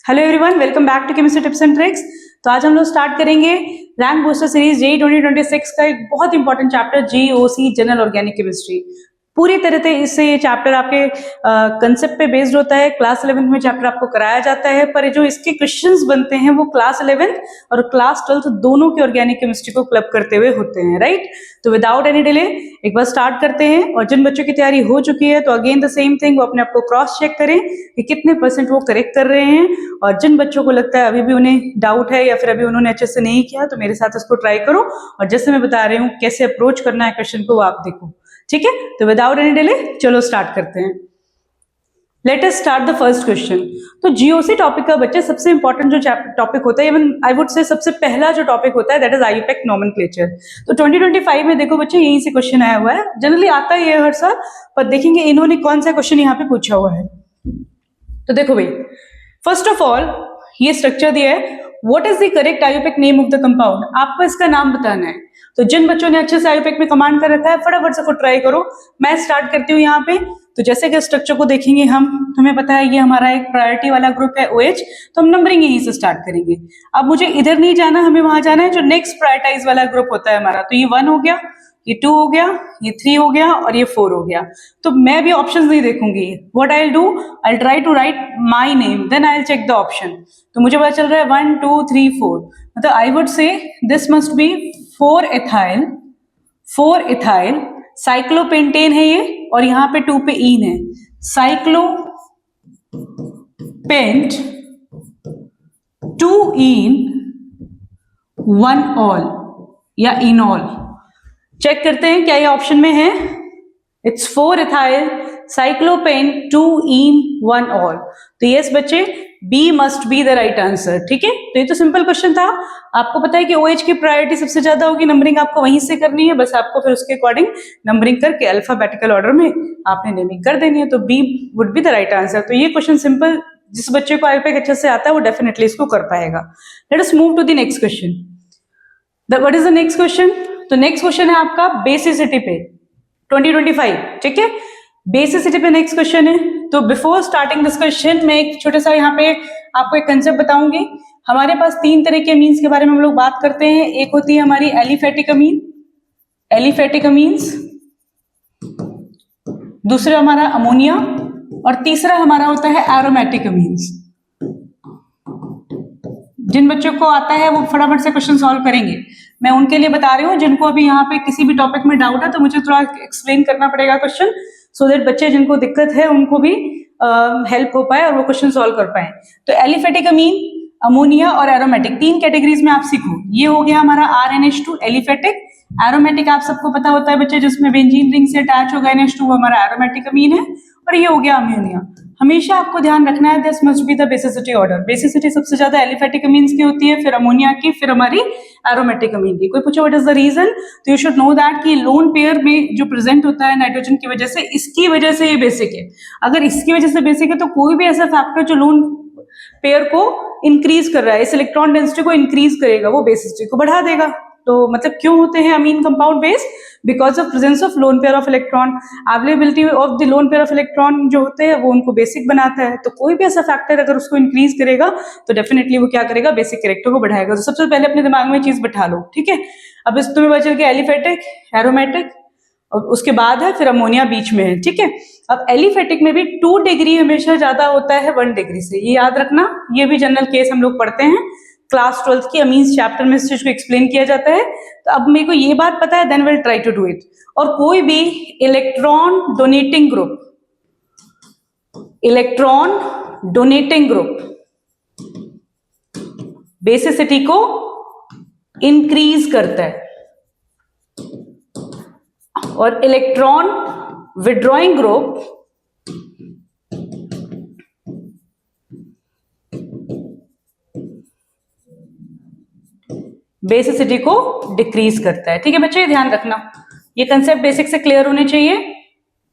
Hello everyone, welcome back to chemistry tips and tricks. तो आज हम लोग स्टार्ट करेंगे रैंक बूस्टर सीरीज जेईई 2026 का एक बहुत important chapter GOC general organic chemistry. पूरी तरह से इससे ये चैप्टर आपके कंसेप्ट पे बेस्ड होता है। क्लास 11 में चैप्टर आपको कराया जाता है, पर जो इसके क्वेश्चंस बनते हैं वो क्लास 11 और क्लास 12 दोनों की ऑर्गेनिक केमिस्ट्री को क्लब करते हुए होते हैं, राइट। तो विदाउट एनी डिले एक बार स्टार्ट करते हैं। और जिन बच्चों की तैयारी हो चुकी है तो अगेन द सेम थिंग, वो अपने आप को क्रॉस चेक करें कि कितने % वो करेक्ट कर रहे हैं। और जिन बच्चों को लगता है अभी भी उन्हें डाउट है या फिर अभी उन्होंने अच्छे से नहीं किया, तो मेरे साथ इसको ट्राई करो और जैसे मैं बता रही हूँ कैसे अप्रोच करना है क्वेश्चन को वो आप देखो, ठीक है। तो विदाउट एनी डिले चलो स्टार्ट करते हैं। Let us start the first question. तो जीओसी टॉपिक का बच्चे सबसे इंपॉर्टेंट जो टॉपिक होता है, इवन आई वुड से सबसे पहला जो टॉपिक होता है दैट इज आईयूपैक नोमेनक्लेचर। तो 2025 में देखो बच्चे यहीं से क्वेश्चन आया हुआ है। जनरली आता ही है हर साल, पर देखेंगे इन्होंने कौन सा क्वेश्चन यहाँ पे पूछा हुआ है। तो देखो भाई, फर्स्ट ऑफ ऑल ये स्ट्रक्चर दिया है, what is the correct IUPAC name of the compound. आपको इसका नाम बताना है। तो जिन बच्चों ने अच्छे से आईयूपैक में कमांड कर रखा है फटाफट से ट्राई करो। मैं स्टार्ट करती हूँ यहाँ पे। तो जैसे कि स्ट्रक्चर को देखेंगे हम, तुम्हें पता है ये हमारा एक प्रायोरिटी वाला ग्रुप है OH, तो हम नंबरिंग यहीं से स्टार्ट करेंगे। अब मुझे इधर नहीं जाना, हमें वहां जाना है जो नेक्स्ट प्रायोरिटाइज वाला ग्रुप होता है हमारा। तो ये 1 हो गया, ये 2 हो गया, ये 3 हो गया और ये 4 हो गया। तो मैं भी ऑप्शंस नहीं देखूंगी। What I will do, I will try to write my name, then I will check the option. तो मुझे पता चल रहा है 1 2 3 4, मतलब I would say this must B 4 ethyl cyclopentane है ये, और यहाँ पे 2 पे ईन है, साइक्लोपेंट 2 ईन 1 ऑल या इनॉल। चेक करते हैं क्या ये ऑप्शन में है। It's 4 ethyl cyclopent 2 ene 1 ol. तो यस बच्चे, B must be the right answer, ठीक है। तो ये तो सिंपल क्वेश्चन था। आपको पता है कि OH की प्रायोरिटी सबसे ज्यादा होगी, नंबरिंग आपको वहीं से करनी है। बस आपको फिर उसके अकॉर्डिंग नंबरिंग करके अल्फाबेटिकल ऑर्डर में आपने नेमिंग कर देनी है। तो B would be the right answer. तो ये क्वेश्चन सिंपल, जिस बच्चे को आईयूपैक अच्छे से आता है वो डेफिनेटली इसको कर पाएगा। Let us move to the next question. What is the next question. तो नेक्स्ट क्वेश्चन है आपका बेसिसिटी पे 2025, ठीक है। बेसिसिटी पे नेक्स्ट क्वेश्चन है। तो बिफोर स्टार्टिंग दिस क्वेश्चन मैं एक छोटा सा यहाँ पे आपको एक कंसेप्ट बताऊंगी। हमारे पास 3 तरह के अमीन्स के बारे में हम लोग बात करते हैं। एक होती है हमारी एलिफेटिक अमीन्स, दूसरा हमारा अमोनिया, और तीसरा हमारा होता है एरोमेटिक अमीन्स। जिन बच्चों को आता है वो फटाफट से क्वेश्चन सॉल्व करेंगे। मैं उनके लिए बता रही हूँ जिनको अभी यहाँ पे किसी भी टॉपिक में डाउट है तो मुझे थोड़ा एक्सप्लेन करना पड़ेगा क्वेश्चन, सो दैट बच्चे जिनको दिक्कत है उनको भी हेल्प हो पाए और वो क्वेश्चन सॉल्व कर पाए। तो एलिफेटिक अमीन, अमोनिया और एरोमेटिक 3 कैटेगरीज में आप सीखो। ये हो गया हमारा RNH2 एलिफेटिक। एरोमेटिक आप सबको पता होता है बच्चे, जिसमें बेंजीन रिंग से अटैच होगा NH2, वो हमारा एरोमेटिक अमीन है। और ये हो गया अमोनिया। हमेशा आपको ध्यान रखना है this must be the basicity order. Basicity सबसे ज्यादा एलिफेटिक अमीन्स की होती है, फिर अमोनिया की, फिर हमारी एरोमेटिक अमीन की। कोई पूछे व्हाट इज द रीजन, तो यू शुड नो दैट कि लोन पेयर में जो प्रेजेंट होता है नाइट्रोजन की वजह से, इसकी वजह से ये बेसिक है। अगर इसकी वजह से बेसिक है तो कोई भी ऐसा फैक्टर जो लोन पेयर को इंक्रीज कर रहा है, इस इलेक्ट्रॉन डेंसिटी को इंक्रीज करेगा, वो बेसिसिटी को बढ़ा देगा। तो मतलब क्यों होते हैं amine compound base, because of presence of lone pair of electron. Availability of the lone pair of electron जो होते हैं वो उनको बेसिक बनाता है। तो कोई भी ऐसा फैक्टर अगर उसको इंक्रीज करेगा तो डेफिनेटली वो क्या करेगा, बेसिक कैरेक्टर को बढ़ाएगा। तो सबसे पहले अपने दिमाग में चीज बैठा लो, ठीक है। अब इस तुम्हें बचल के एलिफेटिक, एरोमेटिक, और उसके बाद है फिर अमोनिया बीच में है, ठीक है। अब एलिफेटिक में भी 2 डिग्री हमेशा ज्यादा होता है 1 डिग्री से, ये याद रखना। ये भी जनरल केस हम लोग पढ़ते हैं क्लास 12 की अमीन्स चैप्टर में, इस चीज को एक्सप्लेन किया जाता है। तो अब मेरे को ये बात पता है, then will try to do it. और कोई भी इलेक्ट्रॉन डोनेटिंग ग्रुप बेसिसिटी को इंक्रीज करता है, और इलेक्ट्रॉन विड्रॉइंग ग्रुप बेसिसिटी को डिक्रीज करता है, ठीक है बच्चे। ध्यान रखना, ये कंसेप्ट बेसिक से क्लियर होने चाहिए,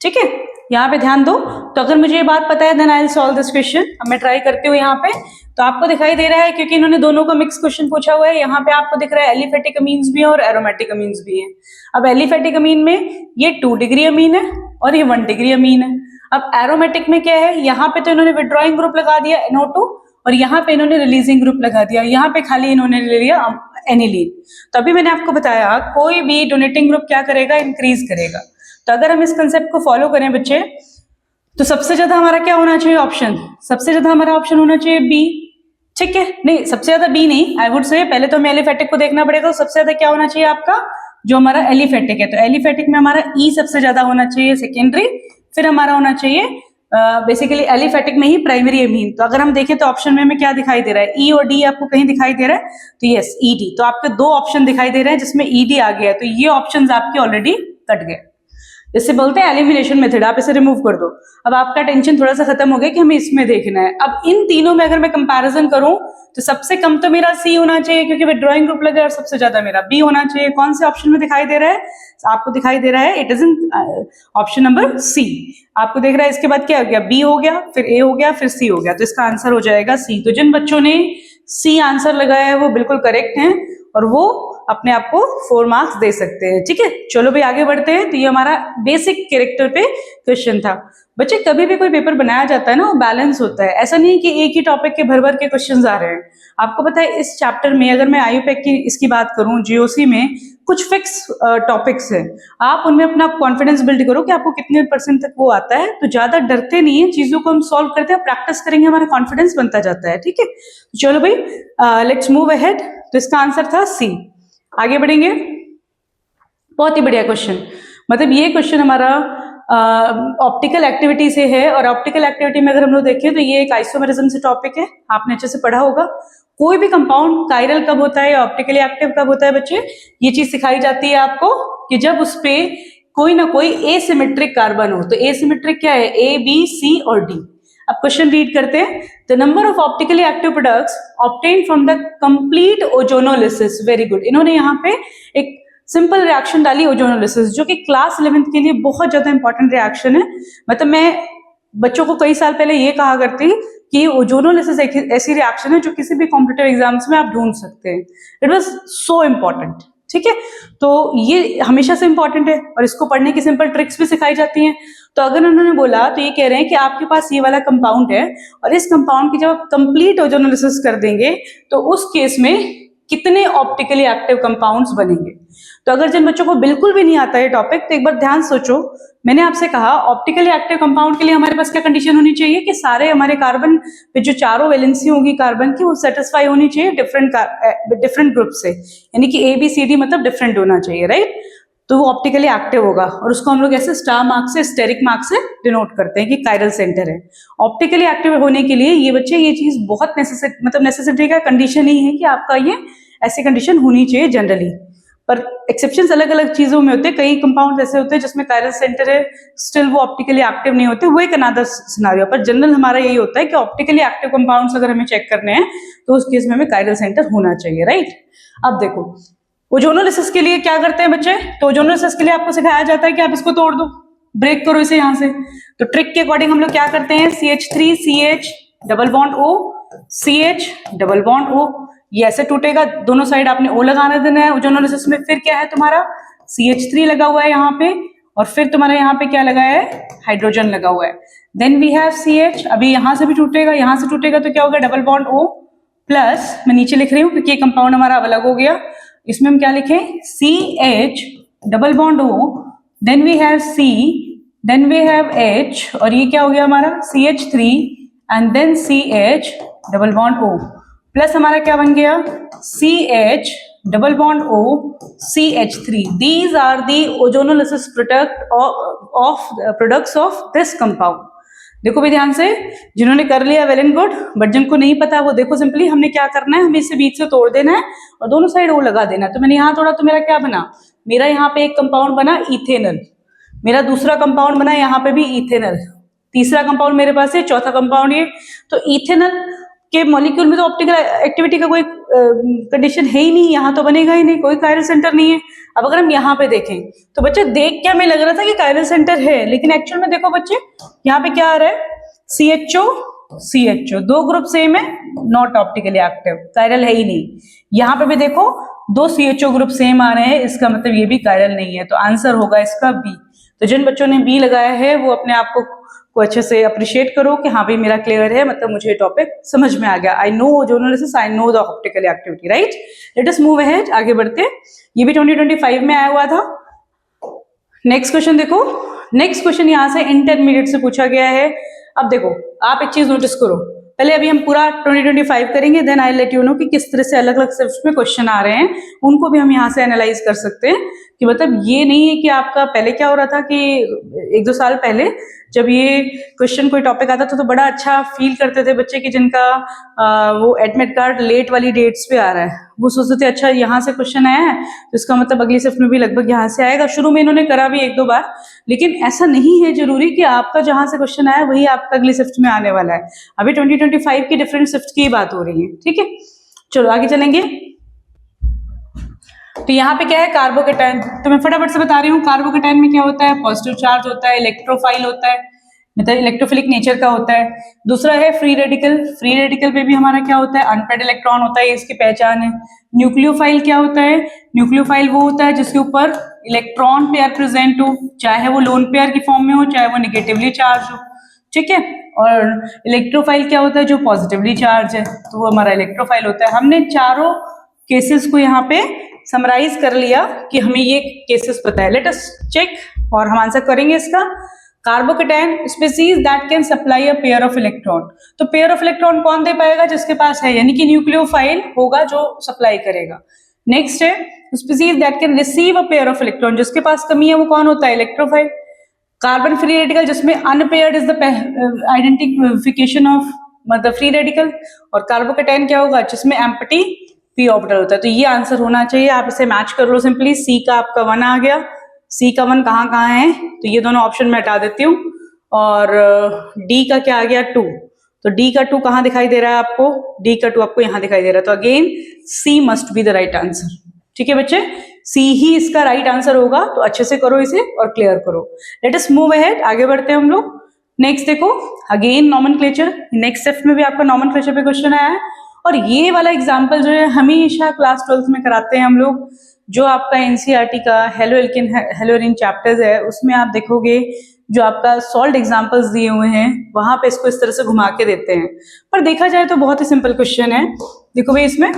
ठीक है। यहाँ पे ध्यान दो। तो अगर मुझे ये बात पता है then I will solve this question. अब मैं ट्राई करती हूँ यहाँ पे। तो आपको दिखाई दे रहा है क्योंकि इन्होंने दोनों का मिक्स क्वेश्चन पूछा हुआ है। यहाँ पे आपको दिख रहा है एलिफेटिक अमीन्स भी है और एरोमेटिक अमीन्स भी है। अब एलिफेटिक अमीन में ये 2 डिग्री अमीन है और ये 1 डिग्री अमीन है। अब एरोमेटिक में क्या है, यहाँ पे तो इन्होंने विड्रॉइंग ग्रुप लगा दिया NO2, और यहाँ पे इन्होंने रिलीजिंग ग्रुप लगा दिया, यहाँ पे खाली इन्होंने ले लिया एनिलीन। तो अभी मैंने आपको बताया कोई भी डोनेटिंग ग्रुप क्या करेगा, इंक्रीज करेगा। तो अगर हम इस कंसेप्ट को फॉलो करें बच्चे, तो सबसे ज्यादा हमारा क्या होना चाहिए ऑप्शन, सबसे ज्यादा हमारा ऑप्शन होना चाहिए बी, ठीक है। नहीं, सबसे ज्यादा बी नहीं, आई वुड से पहले तो हमें एलिफेटिक को देखना पड़ेगा। तो सबसे ज्यादा क्या होना चाहिए आपका, जो हमारा एलिफेटिक है, तो एलिफेटिक में हमारा ई सबसे ज्यादा होना चाहिए सेकेंडरी, फिर हमारा होना चाहिए बेसिकली एलिफेटिक में ही प्राइमरी एमीन। तो अगर हम देखें तो ऑप्शन में हमें क्या दिखाई दे रहा है, ई और डी आपको कहीं दिखाई दे रहा है, तो यस ई डी। तो आपके दो ऑप्शन दिखाई दे रहे हैं जिसमें ई डी आ गया है, तो ये ऑप्शन आपके ऑलरेडी कट गए। इससे बोलते हैं एलिमिनेशन मेथड, आप इसे रिमूव कर दो। अब आपका टेंशन थोड़ा सा खत्म हो गया कि हमें इसमें देखना है। अब इन तीनों में अगर मैं कंपैरिजन करूं तो सबसे कम तो मेरा सी होना चाहिए क्योंकि विड्रॉइंग ग्रुप लगा, और सबसे ज्यादा मेरा बी होना चाहिए। कौन से ऑप्शन में दिखाई दे रहा है, आपको दिखाई दे रहा है it is in option number C. आपको देख रहा है इसके बाद क्या हो गया, बी हो गया, फिर ए हो गया, फिर सी हो गया, तो इसका आंसर हो जाएगा सी। तो जिन बच्चों ने सी आंसर लगाया है वो बिल्कुल करेक्ट हैं और वो अपने आप को 4 मार्क्स दे सकते हैं, ठीक है। चलो भाई आगे बढ़ते हैं। तो ये हमारा बेसिक कैरेक्टर पे क्वेश्चन था। बच्चे कभी भी कोई पेपर बनाया जाता है ना, वो बैलेंस होता है, ऐसा नहीं कि एक ही टॉपिक के भर भर के क्वेश्चंस आ रहे हैं। आपको पता है इस चैप्टर में अगर मैं आईयूपैक की इसकी बात करूं, जीओसी में कुछ फिक्स टॉपिक्स हैं, आप उनमें अपना कॉन्फिडेंस बिल्ड करो कि आपको कितने % तक वो आता है। तो ज्यादा डरते नहीं है, चीजों को हम सॉल्व करते हैं, प्रैक्टिस करेंगे, हमारा कॉन्फिडेंस बनता जाता है, ठीक है। चलो भाई लेट्स मूव अहेड। तो इसका आंसर था सी। आगे बढ़ेंगे। बहुत ही बढ़िया क्वेश्चन, मतलब ये क्वेश्चन हमारा ऑप्टिकल एक्टिविटी से है, और ऑप्टिकल एक्टिविटी में अगर हम लोग देखें तो ये एक आइसोमेरिज्म से टॉपिक है, आपने अच्छे से पढ़ा होगा। कोई भी कंपाउंड कायरल कब होता है या ऑप्टिकली एक्टिव कब होता है बच्चे, ये चीज सिखाई जाती है आपको कि जब उस पे कोई ना कोई एसिमेट्रिक कार्बन हो। तो एसिमेट्रिक क्या है, ए बी सी और डी। अब क्वेश्चन रीड करते हैं। The number of optically active products obtained from the complete ozonolysis, very good. इन्होंने यहाँ पे एक सिंपल रिएक्शन डाली ओजोनोलिसिस, जो कि क्लास 11th के लिए बहुत ज्यादा इंपॉर्टेंट रिएक्शन है। मतलब मैं बच्चों को कई साल पहले ये कहा करती कि ओजोनोलिसिस एक ऐसी रिएक्शन है जो किसी भी कॉम्पिटिटिव एग्जाम्स में आप ढूंढ सकते हैं। इट वाज सो इम्पॉर्टेंट, ठीक है। तो ये हमेशा से इंपॉर्टेंट है और इसको पढ़ने की सिंपल ट्रिक्स भी सिखाई जाती हैं। तो अगर उन्होंने बोला तो ये कह रहे हैं कि आपके पास ये वाला कंपाउंड है और इस कंपाउंड की जब आप कंप्लीट ओजोनोलिसिस कर देंगे तो उस केस में कितने ऑप्टिकली एक्टिव कंपाउंड्स बनेंगे। तो अगर जिन बच्चों को बिल्कुल भी नहीं आता है टॉपिक, तो एक बार ध्यान सोचो। मैंने आपसे कहा ऑप्टिकली एक्टिव कंपाउंड के लिए हमारे पास क्या कंडीशन होनी चाहिए कि सारे हमारे कार्बन पे जो चारों वैलेंसी होगी कार्बन की, वो सेटिस्फाई होनी चाहिए डिफरेंट ग्रुप से, यानी कि ए बी सी डी मतलब डिफरेंट होना चाहिए, राइट। तो वो ऑप्टिकली एक्टिव होगा और उसको हम लोग ऐसे स्टार मार्क से, स्टेरिक मार्क से डिनोट करते हैं कि कायरल सेंटर है। ऑप्टिकली एक्टिव होने के लिए ये बच्चे ये चीज बहुत नेसेसिटी का कंडीशन ही है कि आपका ये ऐसी कंडीशन होनी चाहिए जनरली, पर एक्सेप्शंस अलग अलग चीजों में होते हैं। कई कंपाउंड ऐसे होते हैं जिसमें कायरल सेंटर है, स्टिल वो ऑप्टिकली एक्टिव नहीं होते, वो एक अनदर सिनेरियो। पर जनरल हमारा यही होता है कि ऑप्टिकली एक्टिव कंपाउंड्स अगर हमें चेक करने हैं तो उस केस में हमें कायरल सेंटर होना चाहिए, राइट। अब देखो ओजोनोलिसिस के लिए क्या करते हैं बच्चे, तो ओजोनोलिसिस के लिए आपको सिखाया जाता है कि आप इसको तोड़ दो, ब्रेक करो इसे यहाँ से। तो ट्रिक के अकॉर्डिंग हम लोग क्या करते हैं, CH3CH double bond O, CH double bond O, ये ऐसे टूटेगा, दोनों साइड आपने O लगाना देना है ओजोनोलिसिस में। फिर क्या है तुम्हारा CH3 लगा हुआ है यहाँ पे, और फिर तुम्हारा यहाँ पे क्या लगा है, हाइड्रोजन लगा हुआ है। देन वी हैव CH, अभी यहाँ से भी टूटेगा, यहाँ से टूटेगा तो क्या होगा, डबल बॉन्ड O प्लस, मैं नीचे लिख रही हूँ क्योंकि ये कंपाउंड हमारा अलग हो गया, इसमें हम क्या लिखें, CH double bond O, then we have C, then we have H, और ये क्या हो गया हमारा CH3 and then CH double bond O plus हमारा क्या बन गया, CH double bond O CH3। These are the ozonolysis products of this compound. देखो भी ध्यान से, जिन्होंने कर लिया वेल एंड गुड, बट जिनको नहीं पता वो देखो सिंपली हमने क्या करना है, हमें इसे बीच से तोड़ देना है और दोनों साइड वो लगा देना है। तो मैंने यहाँ तोड़ा तो मेरा क्या बना, मेरा यहाँ पे एक कंपाउंड बना इथेनल, मेरा दूसरा कंपाउंड बना यहाँ पे भी इथेनल, तीसरा कंपाउंड मेरे पास है, चौथा कंपाउंड ये। तो इथेनल के मॉलिक्यूल में तो ऑप्टिकल एक्टिविटी का कोई कंडीशन है ही नहीं, यहाँ तो बनेगा ही नहीं, कोई कायरल सेंटर नहीं है। अब अगर हम यहाँ पे देखें तो बच्चे देख क्या हमें लग रहा था कि कायरल सेंटर है, लेकिन एक्चुअल में देखो बच्चे यहाँ पे क्या आ रहा है, CHO, दो ग्रुप सेम है, नॉट ऑप्टिकली एक्टिव, कायरल है ही नहीं। यहाँ पे भी देखो दो CHO ग्रुप सेम आ रहे हैं, इसका मतलब ये भी कायरल नहीं है। तो आंसर होगा इसका बी। तो जिन बच्चों ने बी लगाया है वो अपने आप को को अच्छे से अप्रिशिएट करो कि हाँ भाई मेरा क्लियर है, मतलब मुझे टॉपिक समझ में आ गया। I know ozonolysis, I know the optical activity, right. Let us move ahead, आगे बढ़ते हैं। ये भी 2025 में आया हुआ था। नेक्स्ट क्वेश्चन देखो, नेक्स्ट क्वेश्चन यहाँ से इंटरमीडिएट से पूछा गया है। अब देखो आप एक चीज नोटिस करो, पहले अभी हम पूरा 2025 करेंगे, then I let you know कि किस तरह से अलग अलग शिफ्ट में क्वेश्चन आ रहे हैं, उनको भी हम यहाँ से एनालाइज कर सकते हैं। कि मतलब ये नहीं है कि आपका पहले क्या हो रहा था कि 1-2 साल पहले जब ये क्वेश्चन कोई टॉपिक आता था तो बड़ा अच्छा फील करते थे बच्चे कि जिनका वो एडमिट कार्ड लेट वाली डेट्स पे आ रहा है, वो सोचते थे अच्छा यहाँ से क्वेश्चन आया है तो इसका मतलब अगली शिफ्ट में भी लगभग यहाँ से आएगा। शुरू में इन्होंने करा भी 1-2 बार, लेकिन ऐसा नहीं है जरूरी कि आपका जहां से क्वेश्चन आया वही आपका अगली शिफ्ट में आने वाला है। अभी 2025 की डिफरेंट शिफ्ट की बात हो रही है, ठीक है। चलो आगे चलेंगे। तो यहाँ पे क्या है, कार्बोकेटाइन। तो मैं फटाफट से बता रही हूँ, कार्बोकेटाइन में क्या होता है, पॉजिटिव चार्ज होता है, इलेक्ट्रोफाइल होता है, मतलब इलेक्ट्रोफिलिक नेचर का होता है। दूसरा है फ्री रेडिकल। फ्री रेडिकल पे भी हमारा क्या होता है, अनपेयर्ड इलेक्ट्रॉन होता है, इसकी पहचान है। न्यूक्लियोफाइल क्या होता है, न्यूक्लियोफाइल वो होता है जिसके ऊपर इलेक्ट्रॉन पेयर प्रेजेंट हो, चाहे वो लोन पेयर की फॉर्म में हो, चाहे वो निगेटिवली चार्ज हो, ठीक है। और इलेक्ट्रोफाइल क्या होता है, जो पॉजिटिवली चार्ज है, तो वो हमारा इलेक्ट्रोफाइल होता है। हमने चारों केसेस को यहाँ पे समराइज कर लिया कि हमें ये केसेस पता है। लेट अस चेक, और हम आंसर करेंगे इसका। Carbocation species that can supply a pair of electron. तो पेयर ऑफ इलेक्ट्रॉन कौन दे पाएगा, जिसके पास है, यानी कि न्यूक्लियोफाइल होगा जो सप्लाई करेगा। नेक्स्ट है species that can receive a pair of electron, जिसके पास कमी है वो कौन होता है, इलेक्ट्रोफाइल। कार्बन फ्री रेडिकल जिसमें unpaired is the identification of मतलब फ्री रेडिकल, और कार्बोकेटाइन क्या होगा, जिसमें एम्प्टी पी ऑर्बिटल होता है। तो ये आंसर होना चाहिए, आप इसे मैच कर लो सिंपली। सी का आपका 1 आ गया, सी का 1 कहाँ कहाँ है, तो ये दोनों ऑप्शन में हटा देती हूँ। और डी का क्या आ गया, 2। तो डी का 2 कहाँ दिखाई दे रहा है आपको, डी का 2 आपको यहाँ दिखाई दे रहा है। तो again C must be the right answer, ठीक है बच्चे, सी ही इसका राइट आंसर होगा। तो अच्छे से करो इसे और क्लियर करो। लेट अस मूव अहेड, आगे बढ़ते हैं हम लोग। नेक्स्ट देखो, अगेन नॉमेनक्लेचर। नेक्स्ट शिफ्ट में भी आपका नॉमेनक्लेचर पे क्वेश्चन आया है, और ये वाला एग्जाम्पल जो है हमेशा क्लास 12th में कराते हैं हम लोग। जो आपका एनसीईआरटी का हेलोएरिन चैप्टर्स है उसमें आप देखोगे जो आपका सॉल्ड एग्जाम्पल्स दिए हुए हैं वहां पे इसको इस तरह से घुमा के देते हैं, पर देखा जाए तो बहुत ही सिंपल क्वेश्चन है। देखो भाई इसमें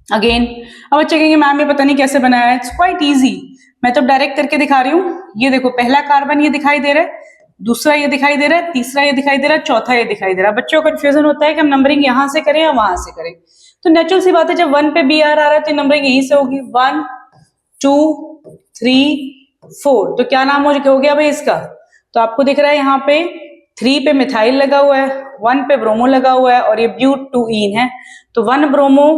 अगेन, अब बच्चे कहेंगे मैम ये पता नहीं कैसे बनाया है। इट्स क्वाइट इजी, मैं तो डायरेक्ट करके दिखा रही हूँ। ये देखो, पहला कार्बन ये दिखाई दे रहा है, दूसरा ये दिखाई दे रहा है, तीसरा ये दिखाई दे रहा है, चौथा ये दिखाई दे रहा है। बच्चों को कंफ्यूजन होता है कि हम नंबरिंग यहां से करें या वहां से करें। तो नेचुरल सी बात है, जब 1 पे बी आर आ रहा है तो नंबरिंग यहीं से होगी, 1 2 3 4। तो क्या नाम हो गया भाई इसका, तो आपको दिख रहा है यहाँ पे 3 पे मिथाइल लगा हुआ है, 1 पे ब्रोमो लगा हुआ है, और ये ब्यूट-2-ईन है। तो 1 ब्रोमो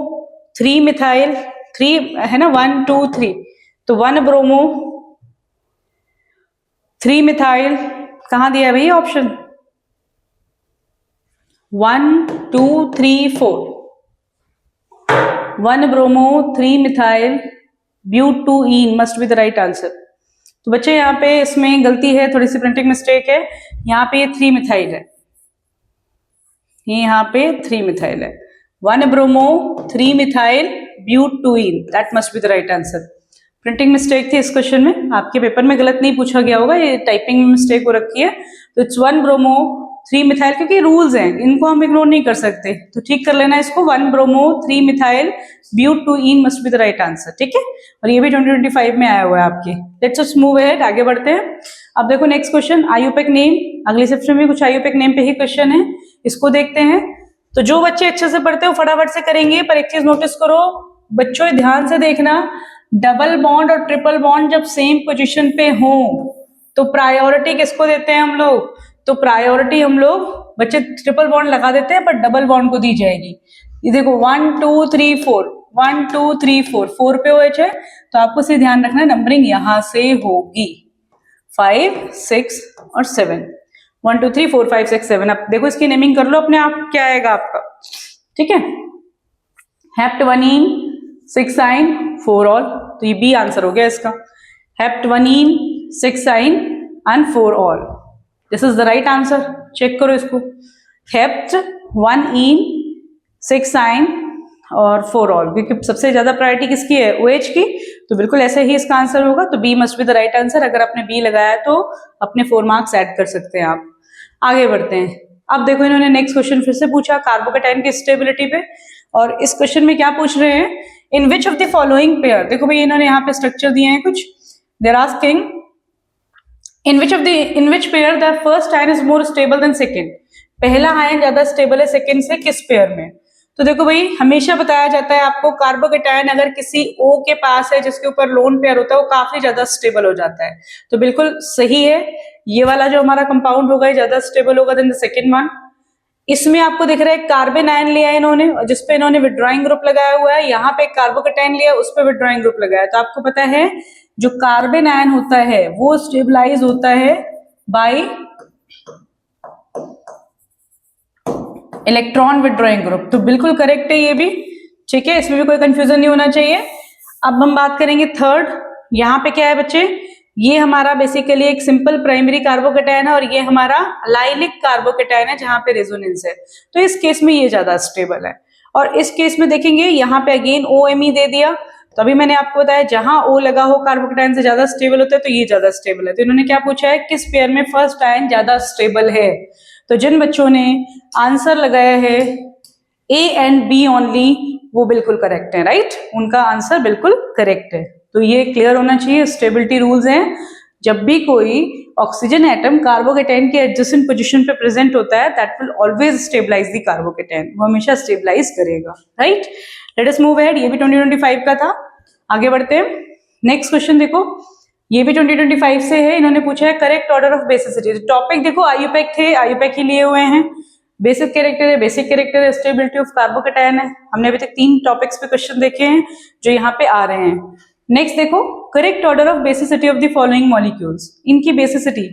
3 मिथाइल, 3 है ना, 1 2 3, तो 1 ब्रोमो 3 मिथाइल, कहाँ दिया है भाई option, 1 2 3 4, 1 bromo 3 methyl but two ene must be the right answer. तो बच्चे यहाँ पे इसमें गलती है, थोड़ी सी प्रिंटिंग मिस्टेक है। यहाँ पे 3 मिथाइल है, ये यहाँ पे 3 मिथाइल है। 1 bromo 3 methyl but two ene, that must be the right answer. Printing mistake थी इस क्वेश्चन में, आपके पेपर में गलत नहीं पूछा गया होगा, ये टाइपिंग में मिस्टेक हो रखी है। तो इट्स 1 ब्रोमो 3 मिथाइल, क्योंकि रूल्स हैं इनको हम इग्नोर नहीं कर सकते, तो ठीक कर लेना इसको। 1 bromo 3 methyl but two ene must be the right answer, ठीक है। और ये भी 2025 में आया हुआ है आपके। लेट्स जस्ट मूव अहेड, आगे बढ़ते हैं। अब देखो नेक्स्ट क्वेश्चन, आईयूपैक नेम। अगले सेक्शन में कुछ आईयूपैक नेम पे ही क्वेश्चन है, इसको देखते हैं। तो जो बच्चे अच्छे से पढ़ते हो फटाफट से करेंगे, पर एक चीज नोटिस करो बच्चों, ध्यान से देखना, डबल बॉन्ड और ट्रिपल बॉन्ड जब सेम पोजीशन पे हो तो प्रायोरिटी किसको देते हैं हम लोग, तो प्रायोरिटी हम लोग बच्चे ट्रिपल बॉन्ड लगा देते हैं, पर डबल बॉन्ड को दी जाएगी। ये देखो 1 2 3 4, 1 2 3 4, 4 पे OH है, तो आपको से ध्यान रखना नंबरिंग यहां से होगी 5 6 और 7, 1 2 3 4 5 6 7। अब देखो इसकी नेमिंग कर लो अपने आप, क्या आएगा आपका, ठीक है। हेप्ट-1-ईन 6-आइन 4 ऑल, तो ये बी आंसर हो गया इसका। हेप्ट-1-ईन 6-आइन and 4 ol, this is the right answer. Check करो इसको, हेप्ट-1-ईन 6-आइन और फॉर ऑल, क्योंकि सबसे ज्यादा प्रायोरिटी किसकी है, OH की, तो बिल्कुल ऐसे ही इसका आंसर होगा। तो B must be the right answer. अगर आपने बी लगाया तो अपने 4 मार्क्स ऐड कर सकते हैं आप। आगे बढ़ते हैं। अब देखो इन्होंने नेक्स्ट क्वेश्चन फिर से पूछा कार्बोकेटाइन की स्टेबिलिटी पे, और इस क्वेश्चन में क्या पूछ रहे हैं, in which of the following pair, देखो भाई इन्होंने यहाँ पे स्ट्रक्चर दिए हैं कुछ, they're asking in which pair the first ion is more stable than second, पहला आयन ज्यादा स्टेबल है सेकेंड से, किस पेयर में। तो देखो भाई हमेशा बताया जाता है आपको कार्बोकेटाइन अगर किसी O के पास है जिसके ऊपर लोन पेयर होता है वो काफी ज्यादा स्टेबल हो जाता है, तो बिल्कुल सही है, ये वाला जो हमारा कंपाउंड होगा ज्यादा स्टेबल होगा देन द सेकेंड वन। इसमें आपको दिख रहा है कार्बन आयन लिया है इन्होंने, जिसपे इन्होंने विड्रॉइंग ग्रुप लगाया हुआ है, यहाँ पे कार्बोकेटाइन लिया उस पर विड्रॉइंग ग्रुप लगाया, तो आपको पता है जो कार्बन आयन होता है वो स्टेबलाइज होता है बाय इलेक्ट्रॉन विड्रॉइंग ग्रुप, तो बिल्कुल करेक्ट है ये भी, ठीक है, इसमें भी कोई कंफ्यूजन नहीं होना चाहिए। अब हम बात करेंगे थर्ड, यहाँ पे क्या है बच्चे, ये हमारा बेसिकली एक सिंपल प्राइमरी कार्बोकेटाइन है और ये हमारा लाइलिक कार्बोकेटाइन है जहां पे रेजोनेंस है, तो इस केस में ये ज्यादा स्टेबल है। और इस केस में देखेंगे यहाँ पे अगेन OMe दे दिया, तो अभी मैंने आपको बताया जहां O लगा हो कार्बोकेटाइन से ज्यादा स्टेबल होता है, तो ये ज्यादा स्टेबल है। तो इन्होंने क्या पूछा है, किस पेयर में फर्स्ट आयन ज्यादा स्टेबल है, तो जिन बच्चों ने आंसर लगाया है A एंड B ओनली वो बिल्कुल करेक्ट है, राइट, उनका आंसर बिल्कुल करेक्ट है। तो ये क्लियर होना चाहिए, स्टेबिलिटी रूल्स हैं, जब भी कोई ऑक्सीजन एटम कार्बोकेटाइन के एडजेसेंट पोजीशन पे प्रेजेंट होता है that will always stabilise the carbocation, वो हमेशा स्टेबलाइज करेगा, right. Let us move ahead, ये भी 2025 का था। आगे बढ़ते हैं, नेक्स्ट क्वेश्चन देखो, ये भी 2025 से है, इन्होंने पूछा है correct order of basicity. Topic देखो आयुपेक थे, आयुपेक ही लिए हुए हैं, बेसिक कैरेक्टर है, बेसिक कैरेक्टर है, स्टेबिलिटी ऑफ कार्बोकेटाइन है। हमने अभी तक 3 टॉपिक्स पे क्वेश्चन देखे हैं जो यहाँ पे आ रहे हैं। नेक्स्ट देखो correct order of basicity of the following molecules, इनकी बेसिसिटी,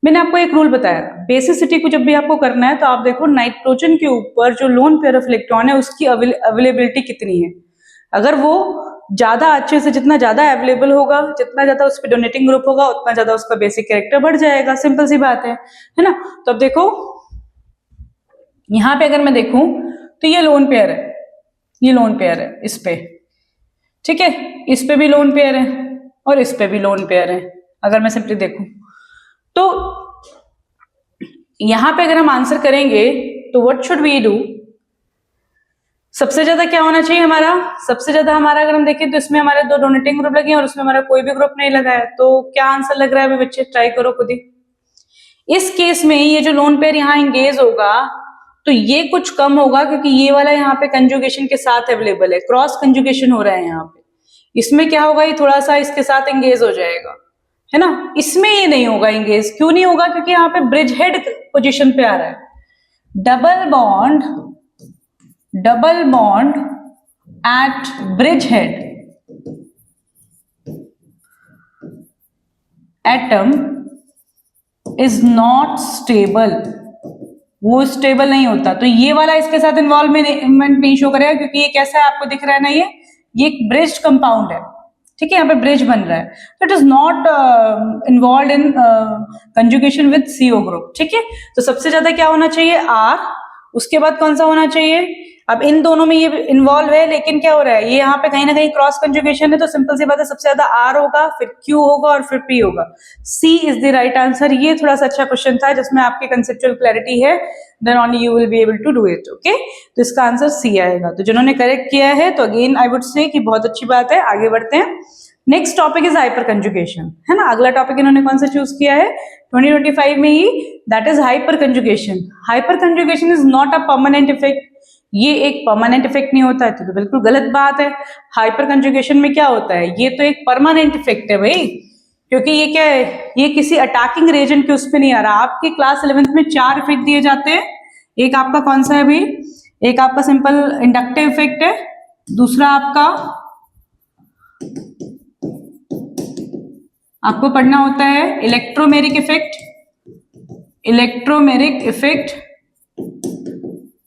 मैंने आपको एक रूल बताया, बेसिसिटी को जब भी आपको करना है तो आप देखो नाइट्रोजन के ऊपर जो लोन पेयर ऑफ इलेक्ट्रॉन है उसकी अवेलेबिलिटी कितनी है, अगर वो ज्यादा अच्छे से, जितना ज्यादा अवेलेबल होगा, जितना ज्यादा उस पर डोनेटिंग ग्रुप होगा उतना ज्यादा उसका बेसिक कैरेक्टर बढ़ जाएगा, सिंपल सी बात है ना। तो अब देखो यहां पे अगर मैं देखूं तो ये लोन पेयर है, ये लोन पेयर है इस पे, ठीक है, इस पे भी लोन पेयर है और इस पे भी लोन पेयर है। अगर मैं सिंपली देखूं तो यहां पे अगर हम आंसर करेंगे तो व्हाट शुड वी डू, सबसे ज्यादा क्या होना चाहिए हमारा, सबसे ज्यादा हमारा अगर हम देखें तो इसमें हमारे 2 डोनेटिंग ग्रुप लगे हैं और उसमें हमारा कोई भी ग्रुप नहीं लगा है, तो क्या आंसर लग रहा है अभी बच्चे, ट्राई करो खुद ही। इस केस में ये जो लोन पेयर यहाँ एंगेज होगा तो ये कुछ कम होगा क्योंकि ये वाला यहाँ पे कंजुगेशन के साथ अवेलेबल है, क्रॉस कंजुगेशन हो रहा है यहाँ पे, इसमें क्या होगा, ये थोड़ा सा इसके साथ एंगेज हो जाएगा, है ना। इसमें ये नहीं होगा एंगेज, क्यों नहीं होगा, क्योंकि यहाँ पे ब्रिज हेड पोजिशन पे आ रहा है, double bond at bridge head atom is not stable, वो स्टेबल नहीं होता, तो ये वाला इसके साथ इन्वॉल्वमेंट नहीं शो करेगा क्योंकि ये कैसा है आपको दिख रहा है ना, ये एक ब्रिज्ड कंपाउंड है, ठीक है, यहाँ पे ब्रिज बन रहा है, तो it is not involve in conjugation with CO group, ठीक है। तो सबसे ज्यादा क्या होना चाहिए, R, उसके बाद कौन सा होना चाहिए, अब इन दोनों में ये इन्वॉल्व है लेकिन क्या हो रहा है, ये यहाँ पे कहीं ना कहीं क्रॉस कंजुगेशन है, तो सिंपल सी बात है सबसे ज्यादा R होगा, फिर Q होगा और फिर P होगा, C is the right answer. ये थोड़ा सा अच्छा क्वेश्चन था जिसमें आपकी कंसेप्चुअल क्लैरिटी है, then only you will be able to do it, okay. तो इसका आंसर C आएगा, तो जिन्होंने करेक्ट किया है तो अगेन आई वुड से कि बहुत अच्छी बात है। आगे बढ़ते हैं, next topic is hyper conjugation, है ना, अगला टॉपिक इन्होंने कौन सा चूज किया है 2025 में ही, that is hyperconjugation. Hyperconjugation is not a permanent effect, ये एक परमानेंट इफेक्ट नहीं होता है, तो बिल्कुल गलत बात है। हाइपर कंजुगेशन में क्या होता है, ये तो एक परमानेंट इफेक्ट है भाई, क्योंकि ये क्या है, ये किसी अटैकिंग रेजेंट के उस पर नहीं आ रहा। आपके क्लास 11th में 4 इफेक्ट दिए जाते हैं, एक आपका कौन सा है भाई, एक आपका सिंपल इंडक्टिव इफेक्ट है, दूसरा आपको पढ़ना होता है इलेक्ट्रोमेरिक इफेक्ट,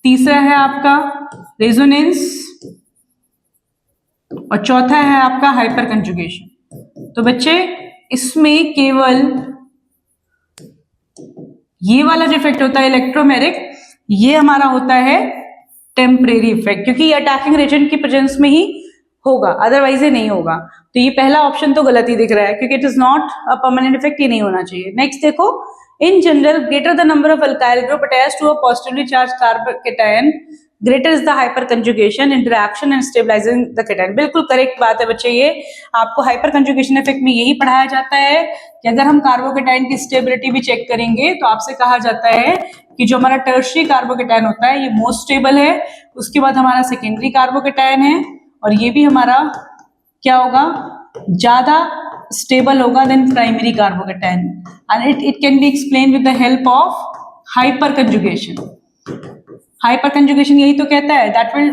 तीसरा है आपका रेजोनेंस और चौथा है आपका हाइपर कंजुगेशन। तो बच्चे इसमें केवल ये वाला जो इफेक्ट होता है इलेक्ट्रोमेरिक, ये हमारा होता है टेम्परेरी इफेक्ट, क्योंकि ये अटैकिंग एजेंट की प्रेजेंस में ही होगा, अदरवाइज ये नहीं होगा। तो ये पहला ऑप्शन तो गलत ही दिख रहा है, क्योंकि it is not a permanent effect, ये नहीं होना चाहिए। नेक्स्ट देखो, in general greater the number of alkyl group attached to a positively charge carbocation greater is the hyperconjugation interaction and stabilising the cation. बिल्कुल correct बात है बच्चे, ये आपको हाइपर कंजुगेशन इफेक्ट में यही पढ़ाया जाता है कि अगर हम कार्बोकेटायन की स्टेबिलिटी भी चेक करेंगे तो आपसे कहा जाता है कि जो हमारा टर्शियरी कार्बोकेटायन होता है ये मोस्ट स्टेबल है, उसके बाद हमारा सेकेंडरी कार्बोकेटायन है, और ये भी हमारा क्या होगा, ज्यादा स्टेबल होगा then primary carbocation, and it can be explain with the help of hyperconjugation. Hyperconjugation यही तो कहता है, that will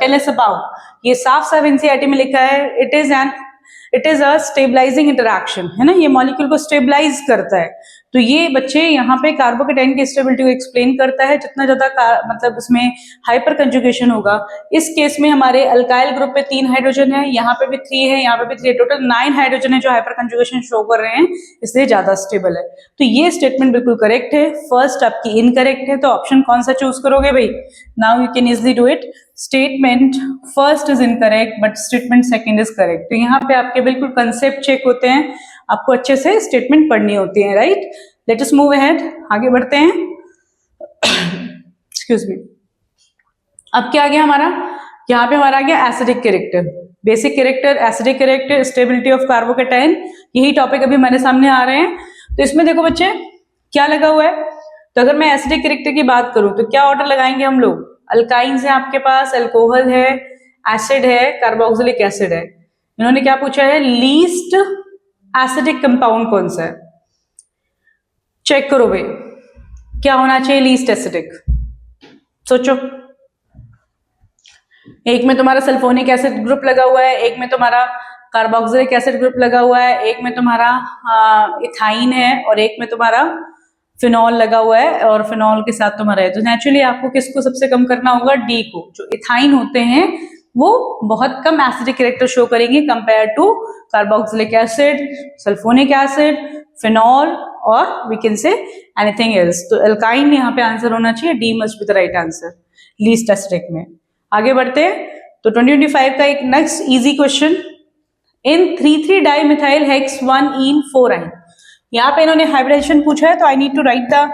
tell us about, ये साफ साफ एनसीईआरटी में लिखा है, it is a stabilising interaction, है ना, ये मॉलिक्यूल को स्टेबलाइज करता है। तो ये बच्चे यहाँ पे कार्बोकेटायन की स्टेबिलिटी को एक्सप्लेन करता है, जितना ज्यादा मतलब उसमें हाइपर कंजुगेशन होगा। इस केस में हमारे अल्काइल ग्रुप पे 3 हाइड्रोजन है, यहाँ पे भी 3 है, यहाँ पे भी 3 है, टोटल 9 हाइड्रोजन है जो हाइपर कंजुगेशन शो कर रहे हैं, इसलिए ज्यादा स्टेबल है। तो ये स्टेटमेंट बिल्कुल करेक्ट है, फर्स्ट आपकी इनकरेक्ट है, तो ऑप्शन कौन सा चूज करोगे भाई? Now you can easily do it. Statement first is incorrect but statement second is correct. तो यहाँ पे आपके बिल्कुल कंसेप्ट चेक होते हैं, आपको अच्छे से स्टेटमेंट पढ़नी होती है, right. Let us move ahead, आगे बढ़ते हैं। Excuse me. अब क्या आ गया हमारा, यहाँ पे हमारा आ गया acidic character, basic character, acidic character, stability of carbocation, यही टॉपिक अभी हमारे सामने आ रहे हैं। तो इसमें देखो बच्चे क्या लगा हुआ है, तो अगर मैं एसिडिक कैरेक्टर की बात करूं तो क्या ऑर्डर लगाएंगे हम लोग? अल्काइंस है आपके पास, अल्कोहल है, एसिड है, कार्बोक्सिलिक एसिड है। इन्होंने क्या पूछा है, लीस्ट एसिडिक कंपाउंड कौन सा है? चेक करो भाई, क्या होना चाहिए लीस्ट एसिडिक, सोचो। एक में तुम्हारा सल्फोनिक एसिड ग्रुप लगा हुआ है, एक में तुम्हारा कार्बोक्सिलिक एसिड ग्रुप लगा हुआ है, एक में तुम्हारा इथाइन है, और एक में तुम्हारा फिनॉल लगा हुआ है, और फिनॉल के साथ तुम्हारा है। तो नेचुरली आपको किसको सबसे कम करना होगा? डी को। जो इथाइन होते हैं वो बहुत कम एसिडिक कैरेक्टर शो करेंगे compare to carboxylic acid, sulphonic acid, phenol, और we can say anything else. तो अल्काइन यहाँ पे आंसर होना चाहिए, D must be the right answer least acidic में। आगे बढ़ते हैं, तो 2025 का एक next easy question, in 3,3 dimethyl hex 1-ene 4-ine। यहाँ पे इन्होंने हाइब्रिडाइजेशन पूछा है, तो I need to write the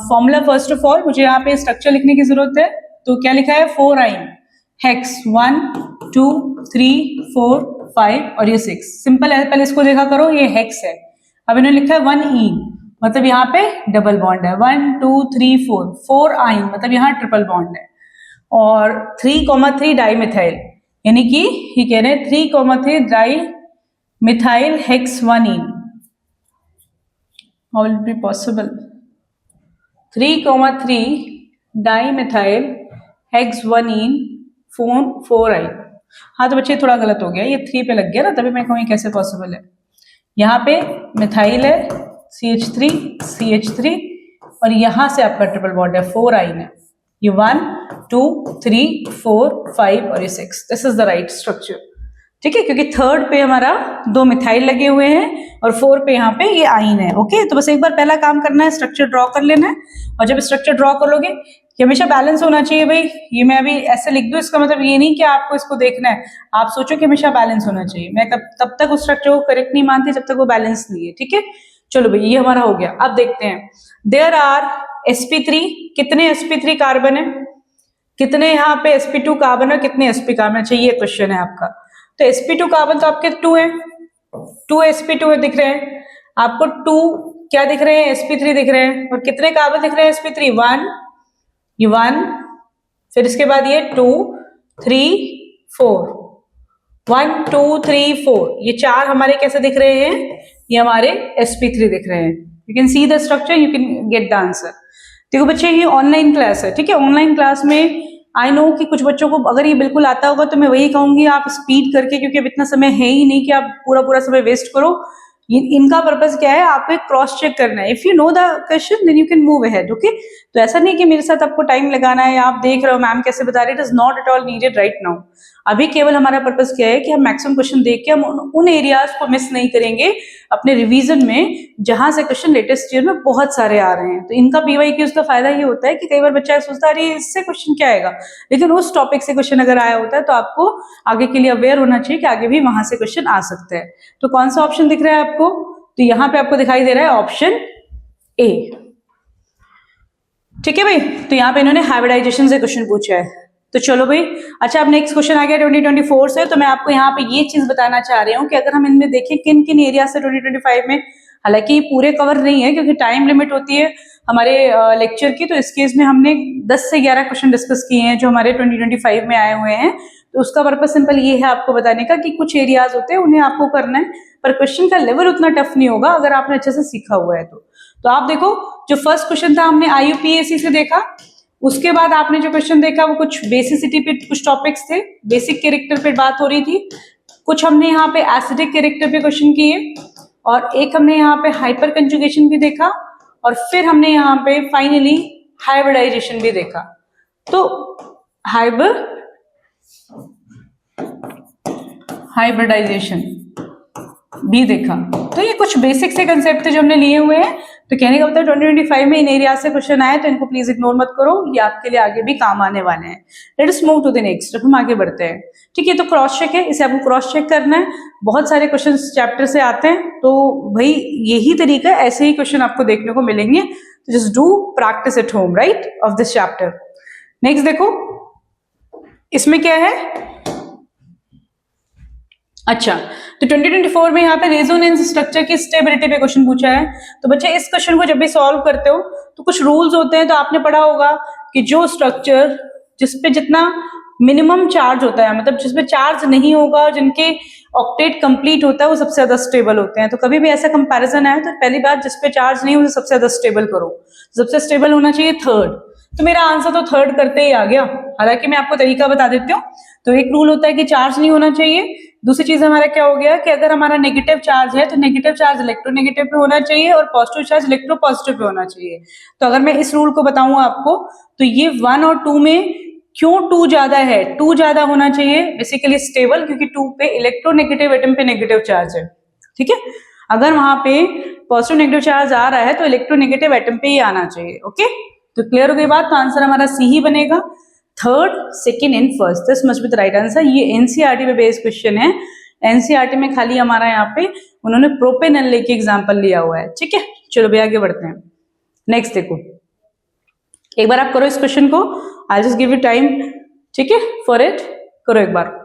formula first of all. मुझे यहाँ पे स्ट्रक्चर लिखने की जरूरत है, तो क्या लिखा है? 4-ine हेक्स 1, 2, 3, 4, 5 और ये 6। सिंपल है, पहले इसको देखा करो, ये हेक्स है। अब इन्होंने लिखा है 1-ene, मतलब यहाँ पे डबल बॉन्ड है, 1, 2, 3, 4, 4-ine मतलब यहाँ ट्रिपल बॉन्ड है, और 3,3 डाइमिथाइल, यानी कि ये कह रहे हैं 3,3 dimethyl hex 1-ene। How will it be possible? 3,3 dimethyl hex 1-ene 4-ine। हाँ तो बच्चे थोड़ा गलत हो गया, ये 3 पे लग गया ना, तभी मैं कहूँ कैसे पॉसिबल है। यहाँ पे मिथाइल है, CH3 CH3, और यहाँ से आपका ट्रिपल बॉन्ड है, 4-ine है। ये 1, 2, 3, 4, 5 और ये 6। This is the right structure, ठीक है, क्योंकि 3rd पे हमारा 2 मिथाइल लगे हुए हैं और 4 पे यहाँ पे ये आइन है। ओके, तो बस एक बार पहला काम करना है, स्ट्रक्चर ड्रॉ कर लेना है, और जब स्ट्रक्चर ड्रॉ कर लोगे, कि हमेशा बैलेंस होना चाहिए भाई। ये मैं अभी ऐसे लिख दूं, इसका मतलब ये नहीं कि आपको इसको देखना है, आप सोचो कि हमेशा बैलेंस होना चाहिए। मैं तब तक उस स्ट्रक्चर को करेक्ट नहीं मानती जब तक वो बैलेंस नहीं है, ठीक है। चलो भाई, ये हमारा हो गया। अब देखते हैं, देयर आर sp3, कितने sp3 कार्बन है, कितने यहाँ पे sp2 कार्बन है, कितने sp कार्बन चाहिए, ये क्वेश्चन है आपका। तो sp2 कार्बन तो आपके 2 है, 2 sp2 है, दिख रहे हैं आपको 2 क्या दिख रहे हैं, sp3 दिख रहे हैं, और कितने कार्बन दिख रहे हैं sp3, 1, ये 1, फिर इसके बाद ये 2, 3, 4, 1, 2, 3, 4, ये 4 हमारे कैसे दिख रहे हैं, ये हमारे sp3 दिख रहे हैं। You can see the structure, you can get the answer. देखो बच्चे, ये ऑनलाइन क्लास है, ठीक है। ऑनलाइन क्लास में आई नो कि कुछ बच्चों को अगर ये बिल्कुल आता होगा तो मैं वही कहूंगी, आप स्पीड करके, क्योंकि अब इतना समय है ही नहीं कि आप पूरा पूरा समय वेस्ट करो, इनका पर्पस क्या है, आपको एक क्रॉस चेक करना है. If you know the question then you can move ahead. Okay, तो ऐसा नहीं कि मेरे साथ आपको टाइम लगाना है या आप देख रहे हो मैम कैसे बता रहे, it is not at all needed right now. अभी केवल हमारा पर्पस क्या है कि हम मैक्सिमम क्वेश्चन देख के हम उन एरियाज को मिस नहीं करेंगे अपने रिवीजन में जहां से क्वेश्चन लेटेस्ट ईयर में बहुत सारे आ रहे हैं. तो इनका पीवाईक्यूज का फायदा ये होता है कि कई बार बच्चा सोचता है अरे इससे क्वेश्चन क्या आएगा, लेकिन उस टॉपिक से क्वेश्चन अगर आया होता है तो आपको आगे के लिए अवेयर होना चाहिए कि आगे भी वहां से क्वेश्चन आ सकते हैं. तो कौन सा ऑप्शन दिख रहा है आपको, तो यहाँ पे आपको दिखाई दे रहा है ऑप्शन ए. ठीक है भाई, तो यहाँ पे इन्होंने हाइब्रिडाइजेशन से क्वेश्चन पूछा है. तो चलो भाई, अच्छा अब नेक्स्ट क्वेश्चन आ गया 2024 से. तो मैं आपको यहाँ पे ये चीज बताना चाह रही हूँ कि अगर हम इनमें देखें किन किन एरिया से 2025 में, हालांकि पूरे कवर नहीं है क्योंकि टाइम लिमिट होती है हमारे लेक्चर की, तो इस केस में हमने 10 से 11 क्वेश्चन डिस्कस किए हैं जो हमारे 2025 में आए हुए हैं. तो उसका पर्पस सिंपल ये है आपको बताने का कि कुछ एरियाज होते हैं उन्हें आपको करना है, पर क्वेश्चन का लेवल उतना टफ नहीं होगा अगर आपने अच्छे से सीखा हुआ है. तो आप देखो, जो फर्स्ट क्वेश्चन था हमने IUPAC से देखा, उसके बाद आपने जो क्वेश्चन देखा वो कुछ बेसिसिटी पे कुछ टॉपिक्स थे, बेसिक कैरेक्टर पे बात हो रही थी, कुछ हमने यहाँ पे एसिडिक कैरेक्टर पे क्वेश्चन किए, और एक हमने यहाँ पे हाइपर कंजुगेशन भी देखा, और फिर हमने यहाँ पे फाइनली हाइब्रिडाइजेशन भी देखा. तो हाइब्रिडाइजेशन भी देखा. तो ये कुछ बेसिक से कंसेप्ट थे जो हमने लिए हुए हैं. तो कहने का मतलब 2025 में इन एरिया से क्वेश्चन आए तो इनको प्लीज इग्नोर मत करो, ये आपके लिए आगे भी काम आने वाले हैं. Let us move to the next. हम आगे बढ़ते हैं. ठीक है, तो क्रॉस चेक है, इसे आपको क्रॉस चेक करना है. बहुत सारे क्वेश्चन चैप्टर से आते हैं, तो भाई यही तरीका है, ऐसे ही क्वेश्चन आपको देखने को मिलेंगे. तो just do practice at home right of this chapter. Next देखो, इसमें क्या है. अच्छा, तो 2024 में यहाँ पे रेजोनेंस स्ट्रक्चर की स्टेबिलिटी पे क्वेश्चन पूछा है. तो बच्चे इस क्वेश्चन को जब भी सॉल्व करते हो तो कुछ रूल्स होते हैं. तो आपने पढ़ा होगा कि जो स्ट्रक्चर जिसपे जितना मिनिमम चार्ज होता है, मतलब जिसपे चार्ज नहीं होगा, जिनके ऑक्टेट कंप्लीट होता है, वो सबसे ज्यादा स्टेबल होते हैं. तो कभी भी ऐसा कंपैरिजन आए तो पहली बात जिसपे चार्ज नहीं हो उसे सबसे ज्यादा स्टेबल करो. सबसे स्टेबल होना चाहिए थर्ड. तो मेरा आंसर तो थर्ड करते ही आ गया. हालांकि मैं आपको तरीका बता देती हूँ. तो एक रूल होता है कि चार्ज नहीं होना चाहिए. दूसरी चीज हमारा क्या हो गया कि अगर हमारा नेगेटिव चार्ज है तो नेगेटिव चार्ज इलेक्ट्रोनेगेटिव पे होना चाहिए और पॉजिटिव चार्ज इलेक्ट्रोपॉजिटिव पे होना चाहिए. तो अगर मैं इस रूल को बताऊं आपको, तो ये 1 और 2 में क्यों 2 ज्यादा है, 2 ज्यादा होना चाहिए बेसिकली स्टेबल, क्योंकि 2 पे इलेक्ट्रोनेगेटिव एटम पे नेगेटिव चार्ज है. ठीक है, अगर वहां पे पॉजिटिव नेगेटिव चार्ज आ रहा है तो इलेक्ट्रोनेगेटिव एटम पे ही आना चाहिए. ओके, तो क्लियर हो गई बात. तो आंसर हमारा सी ही बनेगा. Third, second and first, this must be the right answer. ये एनसीईआरटी पे बेस्ड क्वेश्चन है. एनसीईआरटी में खाली हमारा यहाँ पे उन्होंने प्रोपेनल लेके एग्जांपल लिया हुआ है. ठीक है, चलो भी आगे बढ़ते हैं. नेक्स्ट देखो, एक बार आप करो इस क्वेश्चन को. I just give you time. ठीक है, फॉर इट करो एक बार.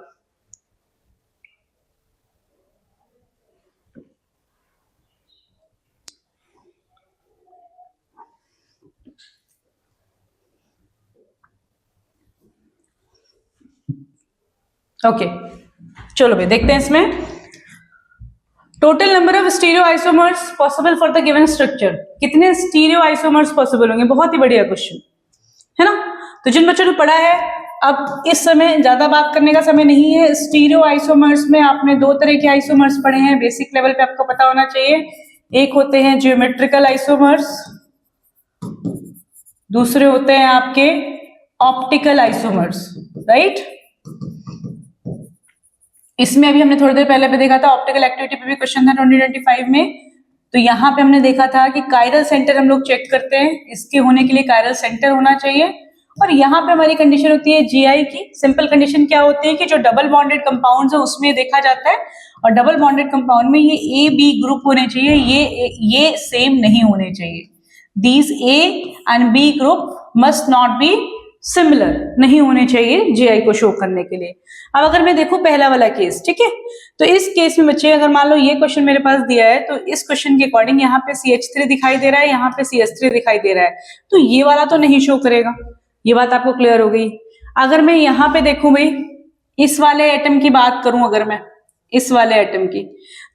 ओके, चलो भाई देखते हैं इसमें. Total number of stereo isomers possible for the given structure. कितने स्टीरियो आइसोमर्स पॉसिबल होंगे. बहुत ही बढ़िया क्वेश्चन है ना. तो जिन बच्चों ने पढ़ा है, अब इस समय ज्यादा बात करने का समय नहीं है. स्टीरियो आइसोमर्स में आपने 2 तरह के आइसोमर्स पढ़े हैं, बेसिक लेवल पे आपको पता होना चाहिए. एक होते हैं ज्योमेट्रिकल आइसोमर्स, दूसरे होते हैं आपके ऑप्टिकल आइसोमर्स. राइट, इसमें अभी हमने थोड़ी देर पहले भी देखा था, ऑप्टिकल एक्टिविटी पे भी क्वेश्चन था 2025 में. तो यहाँ पे हमने देखा था कि कायरल सेंटर हम लोग चेक करते हैं, इसके होने के लिए कायरल सेंटर होना चाहिए. और यहाँ पे हमारी कंडीशन होती है जीआई की. सिंपल कंडीशन क्या होती है कि जो डबल बॉन्डेड कंपाउंड्स है उसमें देखा जाता है, और डबल बॉन्डेड कंपाउंड में ये ए बी ग्रुप होने चाहिए, ये सेम नहीं होने चाहिए. These A and B group must not be similar, नहीं होने चाहिए जीआई को शो करने के लिए. अब अगर मैं देखूं पहला वाला केस, ठीक है, तो इस केस में बच्चे अगर मान लो ये क्वेश्चन मेरे पास दिया है, तो इस क्वेश्चन के अकॉर्डिंग यहाँ पे CH3 दिखाई दे रहा है, यहाँ पे CH3 दिखाई दे रहा है, तो ये वाला तो नहीं शो करेगा. ये बात आपको क्लियर हो गई. अगर मैं यहाँ पे देखूं भाई, इस वाले एटम की बात करूं, अगर मैं इस वाले एटम की,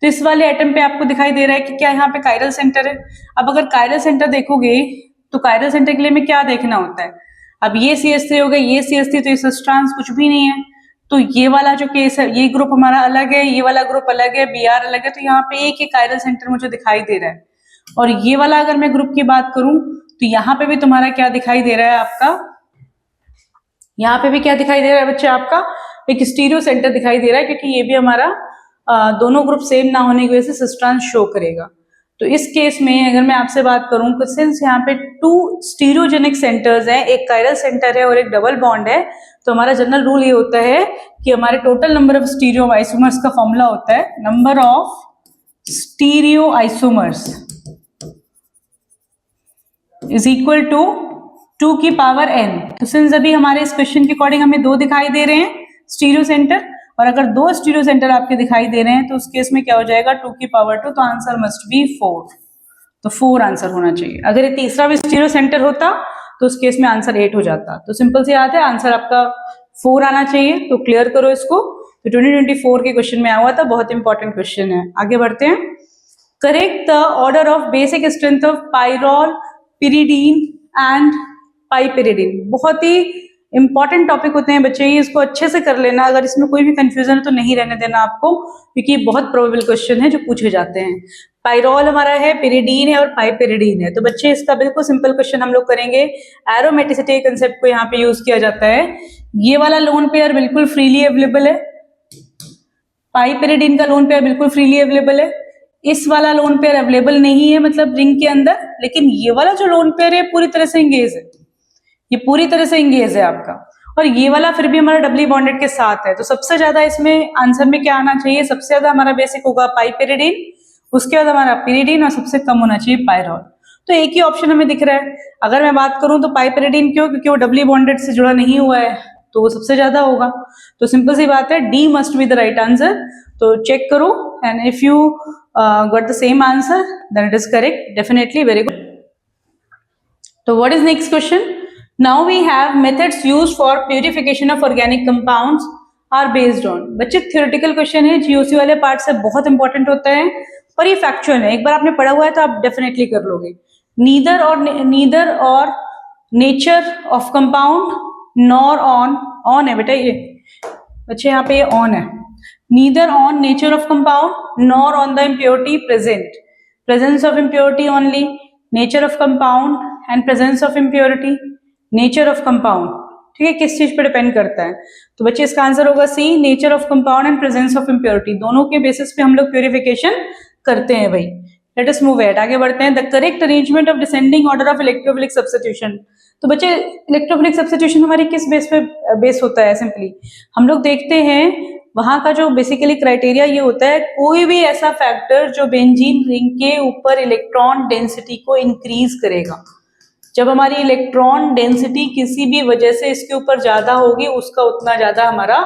तो इस वाले एटम पे आपको दिखाई दे रहा है कि क्या यहाँ पे कायरल सेंटर है. अब अगर कायरल सेंटर देखोगे तो कायरल सेंटर के लिए में क्या देखना होता है. अब ये CH3 हो गया, ये CH3, तो ये सब्सटेंस कुछ भी नहीं है. तो ये वाला जो केस है, ये ग्रुप हमारा अलग है, ये वाला ग्रुप अलग है, Br अलग है, तो यहाँ पे एक कायरल सेंटर मुझे दिखाई दे रहा है। और ये वाला अगर मैं ग्रुप की बात करूं तो यहाँ पे भी तुम्हारा क्या दिखाई दे रहा है आपका, यहाँ पे भी क्या दिखाई दे रहा है बच्चे, आपका एक स्टीरियो सेंटर दिखाई दे रहा है, क्योंकि ये भी हमारा दोनों ग्रुप सेम ना होने की वजह से सिस्ट्रांस शो करेगा। तो इस केस में अगर मैं आपसे बात करूं तो सिंस यहाँ पे 2 स्टीरियोजेनिक सेंटर्स हैं, एक कायरल सेंटर है और एक डबल बॉन्ड है, तो हमारा जनरल रूल ये होता है कि हमारे total number of stereoisomers का फॉर्मूला होता है number of stereoisomers is equal to 2 की पावर n। तो सिंस अभी हमारे इस क्वेश्चन के अकॉर्डिंग हमें 2 दिखाई दे रहे हैं स्टीरियो सेंटर, और अगर 2 स्टीरियो सेंटर आपके दिखाई दे रहे हैं तो उस केस में क्या हो जाएगा 2 की पावर 2, तो आंसर मस्ट बी 4। तो 4 आंसर होना चाहिए। अगर ये तीसरा भी स्टीरियो सेंटर होता तो उस केस में आंसर 8 हो जाता। तो सिंपल सी बात है, आंसर आपका 4 आना चाहिए। तो क्लियर करो इसको। तो 2024 के क्वेश्चन में आया हुआ था, बहुत इंपॉर्टेंट क्वेश्चन है। आगे बढ़ते हैं। Correct the order of basic strength of pyrrole, pyridine and पाइपेरिडीन। बहुत ही इंपॉर्टेंट टॉपिक होते हैं बच्चे, ये इसको अच्छे से कर लेना। अगर इसमें कोई भी कंफ्यूजन है तो नहीं रहने देना आपको, क्योंकि ये बहुत प्रोबेबल क्वेश्चन है जो पूछे जाते हैं। पायरोल हमारा है, पिरिडीन है और पाइपेरिडीन है। तो बच्चे इसका बिल्कुल सिंपल क्वेश्चन हम लोग करेंगे। एरोमेटिसिटी कंसेप्ट को यहाँ पे यूज किया जाता है। ये वाला लोन पेयर बिल्कुल फ्रीली अवेलेबल है, पाइपेरिडीन का लोन पेयर बिल्कुल फ्रीली अवेलेबल है। इस वाला लोन पेयर अवेलेबल नहीं है, मतलब रिंग के अंदर, लेकिन ये वाला जो लोन पेयर है पूरी तरह से इंगेज है, ये पूरी तरह से इंगेज है आपका। और ये वाला फिर भी हमारा डबली बॉन्डेड के साथ है। तो सबसे ज्यादा इसमें आंसर में क्या आना चाहिए, सबसे ज्यादा हमारा बेसिक होगा पाइपेरिडीन, उसके बाद हमारा पिरिडीन और सबसे कम होना चाहिए पायरोल। तो एक ही ऑप्शन हमें दिख रहा है। अगर मैं बात करूं तो पाइपेरिडीन क्यों, क्योंकि वो डबली बॉन्डेड से जुड़ा नहीं हुआ है, तो वो सबसे ज्यादा होगा। तो सिंपल सी बात है, D must be the right answer. तो चेक करो, and if you got the same answer then it is correct, definitely, very good. तो what is next question? Now we have methods used for purification of organic compounds are based on। बच्चे theoretical question है, GOC वाले part से बहुत important होता है, पर ये फैक्चुअल है। एक बार आपने पढ़ा हुआ है तो आप डेफिनेटली कर लोगे। नीदर और nature of compound nor on है बेटा, ये बच्चे यहाँ पे ऑन है। Neither on nature of compound nor on the impurity present, presence of impurity only, nature of compound and presence of impurity, nature of compound. ठीक है, किस चीज पे डिपेंड करता है? तो बच्चे इसका आंसर होगा C, nature of compound and presence of impurity. दोनों के बेसिस पे हम लोग प्यूरिफिकेशन करते हैं भाई। लेट अस मूव अहेड, आगे बढ़ते हैं। The correct arrangement of descending order of electrophilic substitution. तो बच्चे इलेक्ट्रोफिलिक सब्स्टिट्यूशन हमारी किस बेस पे बेस होता है? सिंपली हम लोग देखते हैं वहां का जो बेसिकली क्राइटेरिया ये होता है, कोई भी ऐसा फैक्टर जो बेंजीन रिंग के ऊपर इलेक्ट्रॉन डेंसिटी को इंक्रीज करेगा। जब हमारी इलेक्ट्रॉन डेंसिटी किसी भी वजह से इसके ऊपर ज्यादा होगी, उसका उतना ज्यादा हमारा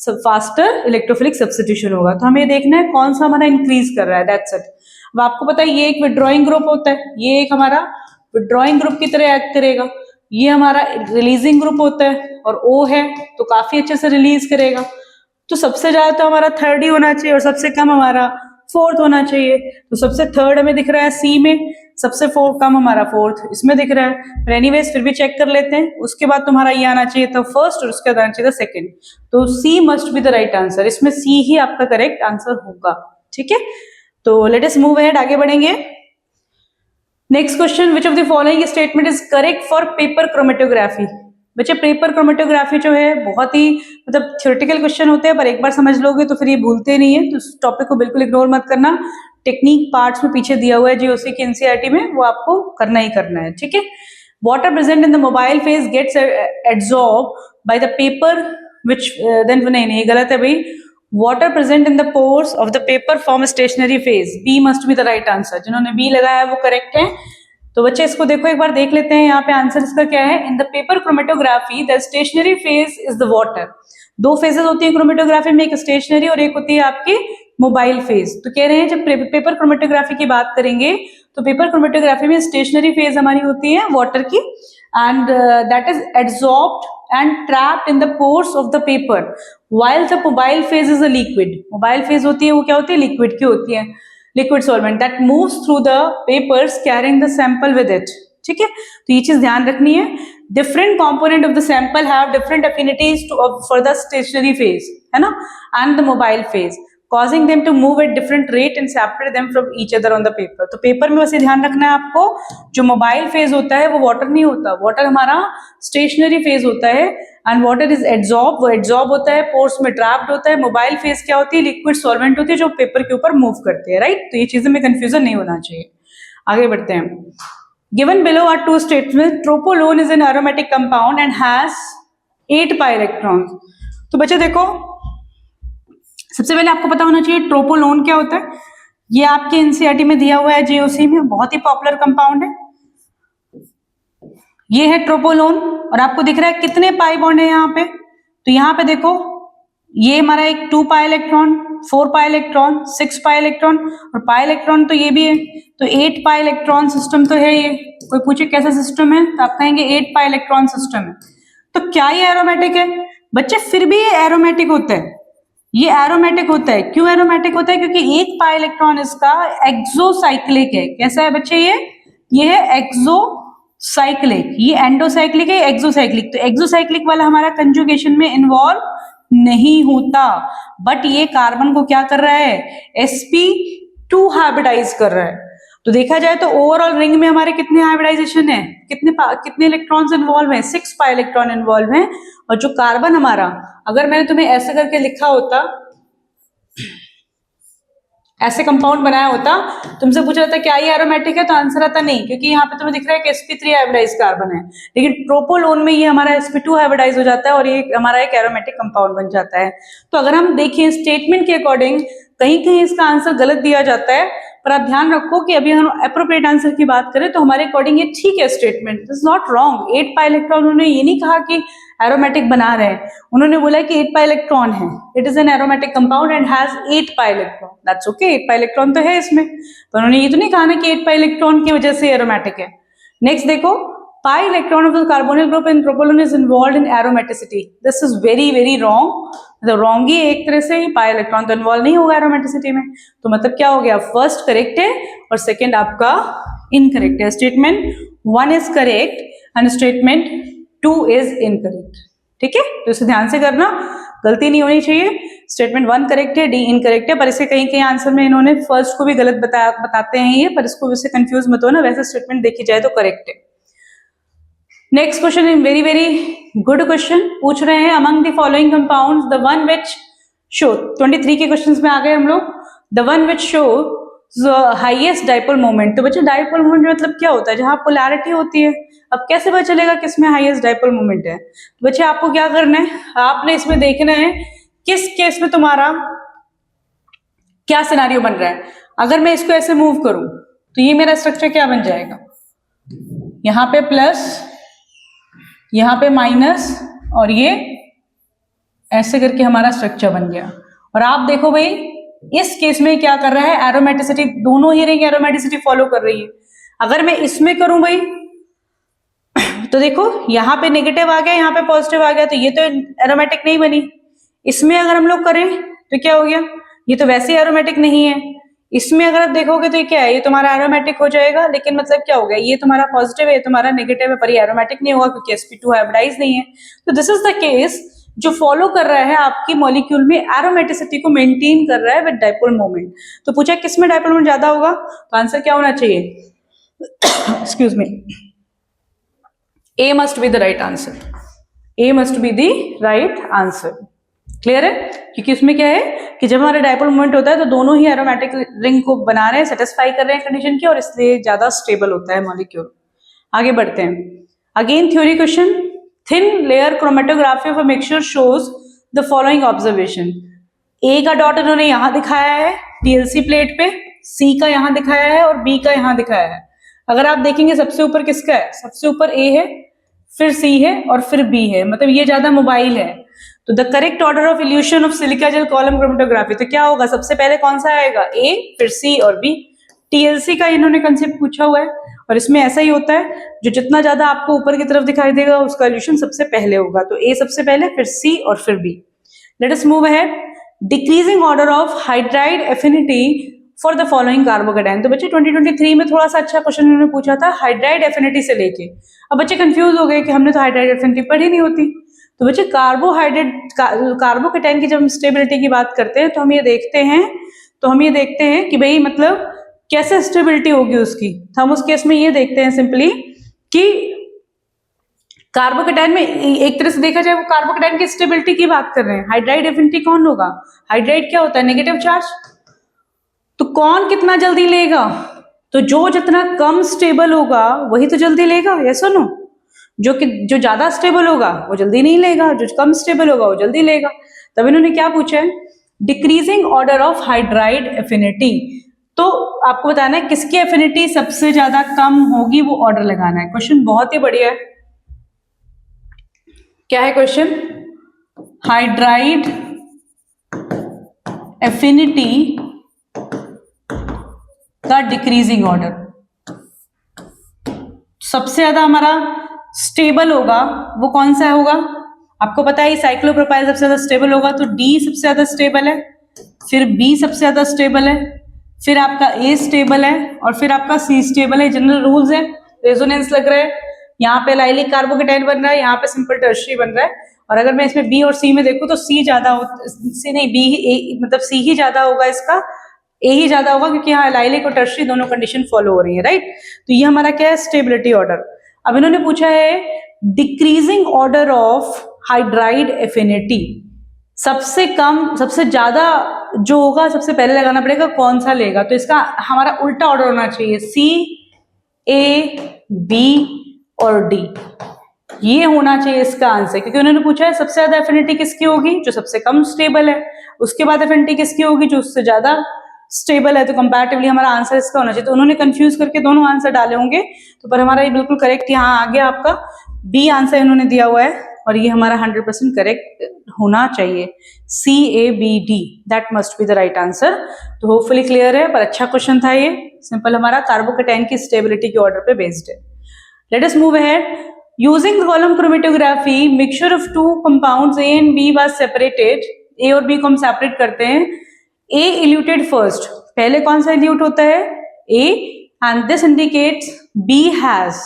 फास्टर इलेक्ट्रोफिलिक सब्स्टिट्यूशन होगा। तो हमें देखना है कौन सा हमारा इंक्रीज कर रहा है, दैट्स इट। अब आपको पता है ये एक विड्रॉइंग ग्रुप होता है, ये एक हमारा विड्रॉइंग ग्रुप की तरह एक्ट करेगा। ये हमारा रिलीजिंग ग्रुप होता है, और ओ है तो काफी अच्छे से रिलीज करेगा। तो सबसे ज्यादा तो हमारा थर्ड ही होना चाहिए और सबसे कम हमारा फोर्थ होना चाहिए। तो सबसे थर्ड हमें दिख रहा है सी में, सबसे कम हमारा फोर्थ इसमें दिख रहा है। पर एनीवेज फिर भी चेक कर लेते हैं। उसके बाद तुम्हारा ये आना चाहिए था फर्स्ट, और उसके बाद आना चाहिए था सेकंड। तो C must be the right answer, इसमें सी ही आपका करेक्ट आंसर होगा। ठीक है, तो लेट अस मूव अहेड, आगे बढ़ेंगे। Next question, which of the following statement is correct for paper chromatography. बच्चे पेपर क्रोमेटोग्राफी जो है बहुत ही मतलब थ्योरेटिकल क्वेश्चन होते हैं, पर एक बार समझ लोगे तो फिर ये भूलते नहीं है। तो इस टॉपिक को बिल्कुल इग्नोर मत करना। टेक्निक पार्ट्स में पीछे दिया हुआ है जीओसी के एनसीईआरटी में, वो आपको करना ही करना है। ठीक है, water present in the mobile phase gets absorb by the paper which then, नहीं गलत है भाई। Water present in the pores of the paper form stationary phase, B must be the right answer. जिन्होंने बी लगाया है वो correct है। तो बच्चे इसको देखो, एक बार देख लेते हैं यहाँ पे आंसर इसका क्या है। In the paper chromatography the stationary phase is the water. 2 phases होती है क्रोमेटोग्राफी में, एक स्टेशनरी और एक होती है आपकी मोबाइल फेज। तो कह रहे हैं जब पेपर क्रोमेटोग्राफी की बात करेंगे तो पेपर क्रोमेटोग्राफी में स्टेशनरी फेज हमारी होती है वाटर की, and that is absorbed and trapped in the pores of the paper, while the mobile phase is a liquid. Mobile phase होती है वो क्या होती है, लिक्विड की होती है, liquid solvent that moves through the papers carrying the sample with it. ठीक है, तो ये चीज ध्यान रखनी है। Different component of the sample have different affinities for the stationary phase, है ना, and the mobile phase, causing them to move at different rate and separate them from each other on the paper। तो paper में वैसे ध्यान रखना है आपको, जो मोबाइल फेज होता है वो वाटर नहीं होता, वाटर हमारा स्टेशनरी फेज होता है, एंड वाटर इज एड्सॉर्ब, वो एड्सॉर्ब होता है, पोर्स में ट्रैप्ड होता है। मोबाइल फेज क्या होती है, लिक्विड सॉल्वेंट होती है जो पेपर के ऊपर मूव करती है, राइट। तो ये चीजें में कंफ्यूजन नहीं होना चाहिए। आगे बढ़ते हैं। Given below are two statement, tropolone is an aromatic compound and has 8 pi electrons. तो बच्चे देखो, सबसे पहले आपको पता होना चाहिए ट्रोपोलोन क्या होता है। ये आपके एनसीईआरटी में दिया हुआ है, जीओसी में, बहुत ही पॉपुलर कंपाउंड है। ये है ट्रोपोलोन, और आपको दिख रहा है कितने पाई बॉन्ड है यहाँ पे, तो यहाँ पे देखो ये हमारा एक 2 pi electron, 4 pi electron, 6 pi electron, और पाई इलेक्ट्रॉन तो ये भी है, तो 8 pi इलेक्ट्रॉन सिस्टम तो है ये। कोई पूछे कैसा सिस्टम है, तो आप कहेंगे 8 pi इलेक्ट्रॉन सिस्टम है। तो क्या ये एरोमेटिक है बच्चे? फिर भी ये एरोमेटिक होता है, ये एरोमेटिक होता है। क्यों एरोमेटिक होता है? क्योंकि 1 pi इलेक्ट्रॉन इसका एक्सोसाइक्लिक है। कैसा है बच्चे? ये है एक्सोसाइक्लिक, ये एंडोसाइक्लिक है, एक्सोसाइक्लिक। तो एक्सोसाइक्लिक वाला हमारा कंजुगेशन में इन्वॉल्व नहीं होता, बट ये कार्बन को क्या कर रहा है, sp2 हाइब्रिडाइज कर रहा है। तो देखा जाए तो ओवरऑल रिंग में हमारे कितने हाइब्रिडाइजेशन है, कितने इलेक्ट्रॉन्स इन्वॉल्व हैं, 6 pi इलेक्ट्रॉन इन्वॉल्व हैं। और जो कार्बन हमारा, अगर मैंने तुम्हें ऐसे करके लिखा होता, ऐसे कंपाउंड बनाया होता, तुमसे पूछा जाता क्या ये एरोमेटिक है, तो आंसर आता नहीं, क्योंकि यहाँ पे तुम्हें दिख रहा है कि sp3 हाइब्रिडाइज कार्बन है। लेकिन ट्रोपोलोन में ये हमारा sp2 हाइब्रिडाइज हो जाता है और ये हमारा एक एरोमेटिक कंपाउंड बन जाता है। तो अगर हम देखें स्टेटमेंट के अकॉर्डिंग, कहीं कहीं इसका आंसर गलत दिया जाता है, पर आप ध्यान रखो कि अभी हम अप्रोप्रिएट आंसर की बात करें तो हमारे अकॉर्डिंग ये ठीक है statement, is not wrong. 8 pi electron, उन्होंने ये नहीं कहा कि एरोमेटिक बना रहे हैं, उन्होंने बोला कि 8 pi इलेक्ट्रॉन है, it is an aromatic compound and has 8 pi electron, that's okay. 8 pi electron तो है इसमें, तो उन्होंने ये तो नहीं कहा ना कि 8 pi इलेक्ट्रॉन की वजह से एरोमेटिक है। नेक्स्ट देखो, pi electron of the carbonyl group in tropolone is involved in aromaticity. This is very very wrong, मतलब रॉन्ग ही एक तरह से, pi इलेक्ट्रॉन तो इन्वॉल्व नहीं होगा एरोमेटिसिटी में। तो मतलब क्या हो गया, फर्स्ट करेक्ट है और सेकेंड आपका इनकरेक्ट है। Statement 1 is correct and statement 2 is incorrect, ठीक है। तो इसे ध्यान से करना, गलती नहीं होनी चाहिए। स्टेटमेंट 1 करेक्ट है, डी इनकरेक्ट है, पर इसे कहीं कहीं आंसर में इन्होंने फर्स्ट को भी गलत बताते हैं ये, पर इसको वैसे कंफ्यूज मत हो ना, वैसे स्टेटमेंट देखी जाए तो करेक्ट है। Next question in very very good question पूछ रहे हैं, among the following compounds the one which show, 23 के क्वेश्चंस में आ गए हम लोग, the one which show highest dipole moment. तो बच्चे डाइपोल मोमेंट मतलब क्या होता है, जहां पोलैरिटी होती है। अब कैसे पता चलेगा किसमें हाईएस्ट डाइपोल मोमेंट है? तो बच्चे आपको क्या करना है, आपने इसमें देखना है किस केस में तुम्हारा क्या सिनारियो बन रहा है। अगर मैं इसको ऐसे मूव करूं तो ये मेरा स्ट्रक्चर क्या बन जाएगा, यहां पे प्लस, यहां पे माइनस, और ये ऐसे करके हमारा स्ट्रक्चर बन गया। और आप देखो भाई इस केस में क्या कर रहा है, एरोमेटिसिटी, दोनों ही रिंग एरोमेटिसिटी फॉलो कर रही है। अगर मैं इसमें करूं भाई तो देखो यहाँ पे नेगेटिव आ गया, यहाँ पे पॉजिटिव आ गया, तो ये तो एरोमेटिक नहीं बनी। इसमें अगर हम लोग करें तो क्या हो गया, ये तो वैसे एरोमेटिक नहीं है। इसमें अगर आप देखोगे तो ये क्या है, ये तुम्हारा एरोमेटिक हो जाएगा, लेकिन मतलब क्या हो गया, ये तुम्हारा पॉजिटिव है, ये तुम्हारा नेगेटिव है, पर ये एरोमेटिक नहीं होगा क्योंकि sp2 हाइब्रिडाइज नहीं है। तो दिस इज द केस जो फॉलो कर रहा है आपकी मॉलिक्यूल में एरोमेटिसिटी को मेंटेन कर रहा है विद डाइपोल मोमेंट। तो पूछा किसमें डाइपोल मोमेंट ज्यादा होगा, तो आंसर क्या होना चाहिए, excuse me, A must be the right answer, A must be the right answer। Clear है? क्योंकि उसमें क्या है कि जब हमारा डाइपोल मोमेंट होता है तो दोनों ही एरोमेटिक रिंग को बना रहे हैं, सेटिस्फाई कर रहे हैं कंडीशन की, और इसलिए ज्यादा स्टेबल होता है मॉलिक्यूल। आगे बढ़ते हैं, again theory question, thin layer chromatography of a mixture shows the following observation. A का डॉट इन्होंने यहां दिखाया है टीएलसी प्लेट पे, सी का यहां दिखाया है और बी का यहां दिखाया है। अगर आप देखेंगे सबसे ऊपर किसका है, सबसे ऊपर ए है, फिर सी है और फिर बी है, मतलब ये ज्यादा मोबाइल है। तो the correct order of evolution of silica gel column chromatography, तो क्या होगा, सबसे पहले कौन सा आएगा, ए, फिर सी और बी। टीएलसी का इन्होंने कंसेप्ट पूछा हुआ है और इसमें ऐसा ही होता है, जो जितना ज्यादा आपको ऊपर की तरफ दिखाई देगा उसका इल्यूशन सबसे पहले होगा। तो ए सबसे पहले, फिर सी और फिर B. Let us move ahead. Decreasing order of hydride affinity for the following carbocation. तो बच्चे 2023 में थोड़ा सा अच्छा क्वेश्चन उन्होंने पूछा था हाइड्राइड एफिनिटी से लेके। अब बच्चे कंफ्यूज हो गए कि हमने तो हाइड्राइड एफिनिटी पढ़ी नहीं होती। तो बच्चे कार्बोकेटाइन की जब हम स्टेबिलिटी की बात करते हैं तो हम ये देखते हैं कि भाई मतलब कैसे स्टेबिलिटी होगी उसकी। तो हम उस केस में ये देखते हैं सिंपली कि कार्बोकेटाइन में एक तरह से देखा जाए वो कार्बोकेटाइन की स्टेबिलिटी की बात कर रहे हैं। हाइड्राइड एफिनिटी कौन होगा? हाइड्राइड क्या होता है? Negative charge. तो कौन कितना जल्दी लेगा? तो जो जितना कम स्टेबल होगा वही तो जल्दी लेगा, यस और नो? जो ज्यादा स्टेबल होगा वो जल्दी नहीं लेगा, जो कम स्टेबल होगा वो जल्दी लेगा। तब इन्होंने क्या पूछा है? Decreasing order of hydride affinity. तो आपको बताना है किसकी एफिनिटी सबसे ज्यादा कम होगी, वो ऑर्डर लगाना है। क्वेश्चन बहुत ही बढ़िया है। क्या है क्वेश्चन? हाइड्राइड एफिनिटी का डिक्रीजिंग ऑर्डर सबसे ज्यादा हमारा स्टेबल होगा वो कौन सा होगा? आपको पता है साइक्लोप्रोपाइल सबसे ज्यादा स्टेबल होगा, तो डी सबसे ज्यादा स्टेबल है, फिर बी सबसे ज्यादा स्टेबल है, फिर आपका ए स्टेबल है और फिर आपका सी स्टेबल है। जनरल रूल्स है, रेजोनेंस लग रहा है, यहाँ पे लाइलिक कार्बोकेटाइन बन रहा है, यहाँ पे सिंपल टर्शियरी बन रहा है। और अगर मैं इसमें बी और सी में देखूं तो सी ज्यादा सी नहीं बी ए, मतलब सी ही ज्यादा होगा, इसका ए ही ज्यादा होगा क्योंकि यहाँ लाइलिक और टर्शियरी दोनों कंडीशन फॉलो हो रही है, राइट? तो ये हमारा क्या है? Stability order. अब इन्होंने पूछा है decreasing order of hydride affinity. सबसे कम सबसे ज्यादा जो होगा सबसे पहले लगाना पड़ेगा, कौन सा लेगा? तो इसका हमारा उल्टा ऑर्डर होना चाहिए, सी ए बी और डी, ये होना चाहिए इसका आंसर। क्योंकि उन्होंने पूछा है सबसे ज्यादा एफिनिटी किसकी होगी? जो सबसे कम स्टेबल है। उसके बाद एफिनिटी किसकी होगी? जो उससे ज्यादा स्टेबल है। तो कंपैरेटिवली हमारा आंसर इसका होना चाहिए। तो उन्होंने कंफ्यूज करके दोनों आंसर डाले होंगे, तो पर हमारा ये बिल्कुल करेक्ट यहाँ आ गया। आपका बी आंसर इन्होंने दिया हुआ है और ये हमारा 100% करेक्ट होना चाहिए। CABD that must be the right answer. तो होपफुली क्लियर है, पर अच्छा क्वेश्चन था ये। सिंपल हमारा कार्बोकेटाइन की स्टेबिलिटी के ऑर्डर पे बेस्ड है। Late us move ahead. Using column chromatography mixture of two compounds A and B was separated. A और B को हम सेपरेट करते हैं। A इल्यूटेड फर्स्ट, पहले कौन सा इल्यूट होता है? A, and this indicates B has.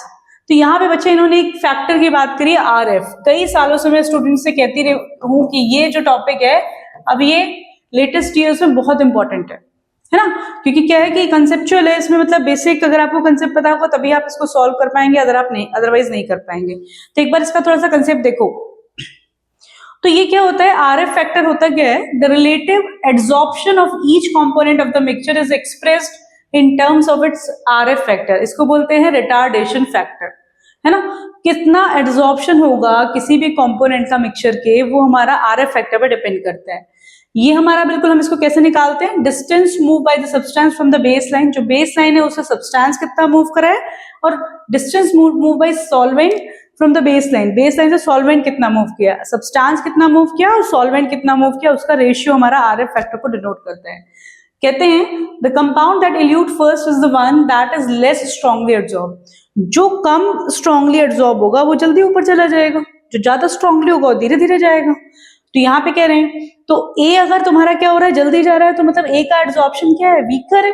तो यहाँ पे बच्चे इन्होंने एक फैक्टर की बात करी है, RF। कई सालों से मैं स्टूडेंट से कहती रही हूँ कि ये जो टॉपिक है अब ये लेटेस्ट ईयर्स में बहुत इंपॉर्टेंट है ना? क्योंकि क्या है कि कंसेप्चुअल है, इसमें मतलब बेसिक अगर आपको कंसेप्ट पता होगा तभी आप इसको सॉल्व कर पाएंगे, अगर आप नहीं अदरवाइज नहीं कर पाएंगे। तो एक बार इसका थोड़ा सा कंसेप्ट देखो। तो ये क्या होता है? RF फैक्टर होता क्या है? The relative adsorption of each component of the mixture is expressed in terms of its RF factor. इसको बोलते हैं रिटार्डेशन फैक्टर, है ना? कितना एड्सॉर्प्शन होगा किसी भी कंपोनेंट का मिक्सचर के, वो हमारा RF फैक्टर पर डिपेंड करता है। ये हमारा बिल्कुल, हम इसको कैसे निकालते हैं? Distance move by the substance from the base line. जो बेस लाइन है उससे सब्सटेंस कितना मूव करा है, और distance move by solvent from the base line. Base line से सॉल्वेंट कितना मूव किया, सब्सटेंस कितना मूव किया और सॉल्वेंट कितना मूव किया, उसका रेशियो हमारा RF फैक्टर को डिनोट करता है। कहते हैं the compound that elute first is the one that is less strongly absorb. जो कम स्ट्रांगली एब्जॉर्ब होगा वो जल्दी ऊपर चला जाएगा, जो ज्यादा स्ट्रांगली होगा वो धीरे धीरे जाएगा। तो यहाँ पे कह रहे हैं तो A अगर तुम्हारा क्या हो रहा है? जल्दी जा रहा है, तो मतलब A का एब्जॉर्प्शन क्या है? वीकर है।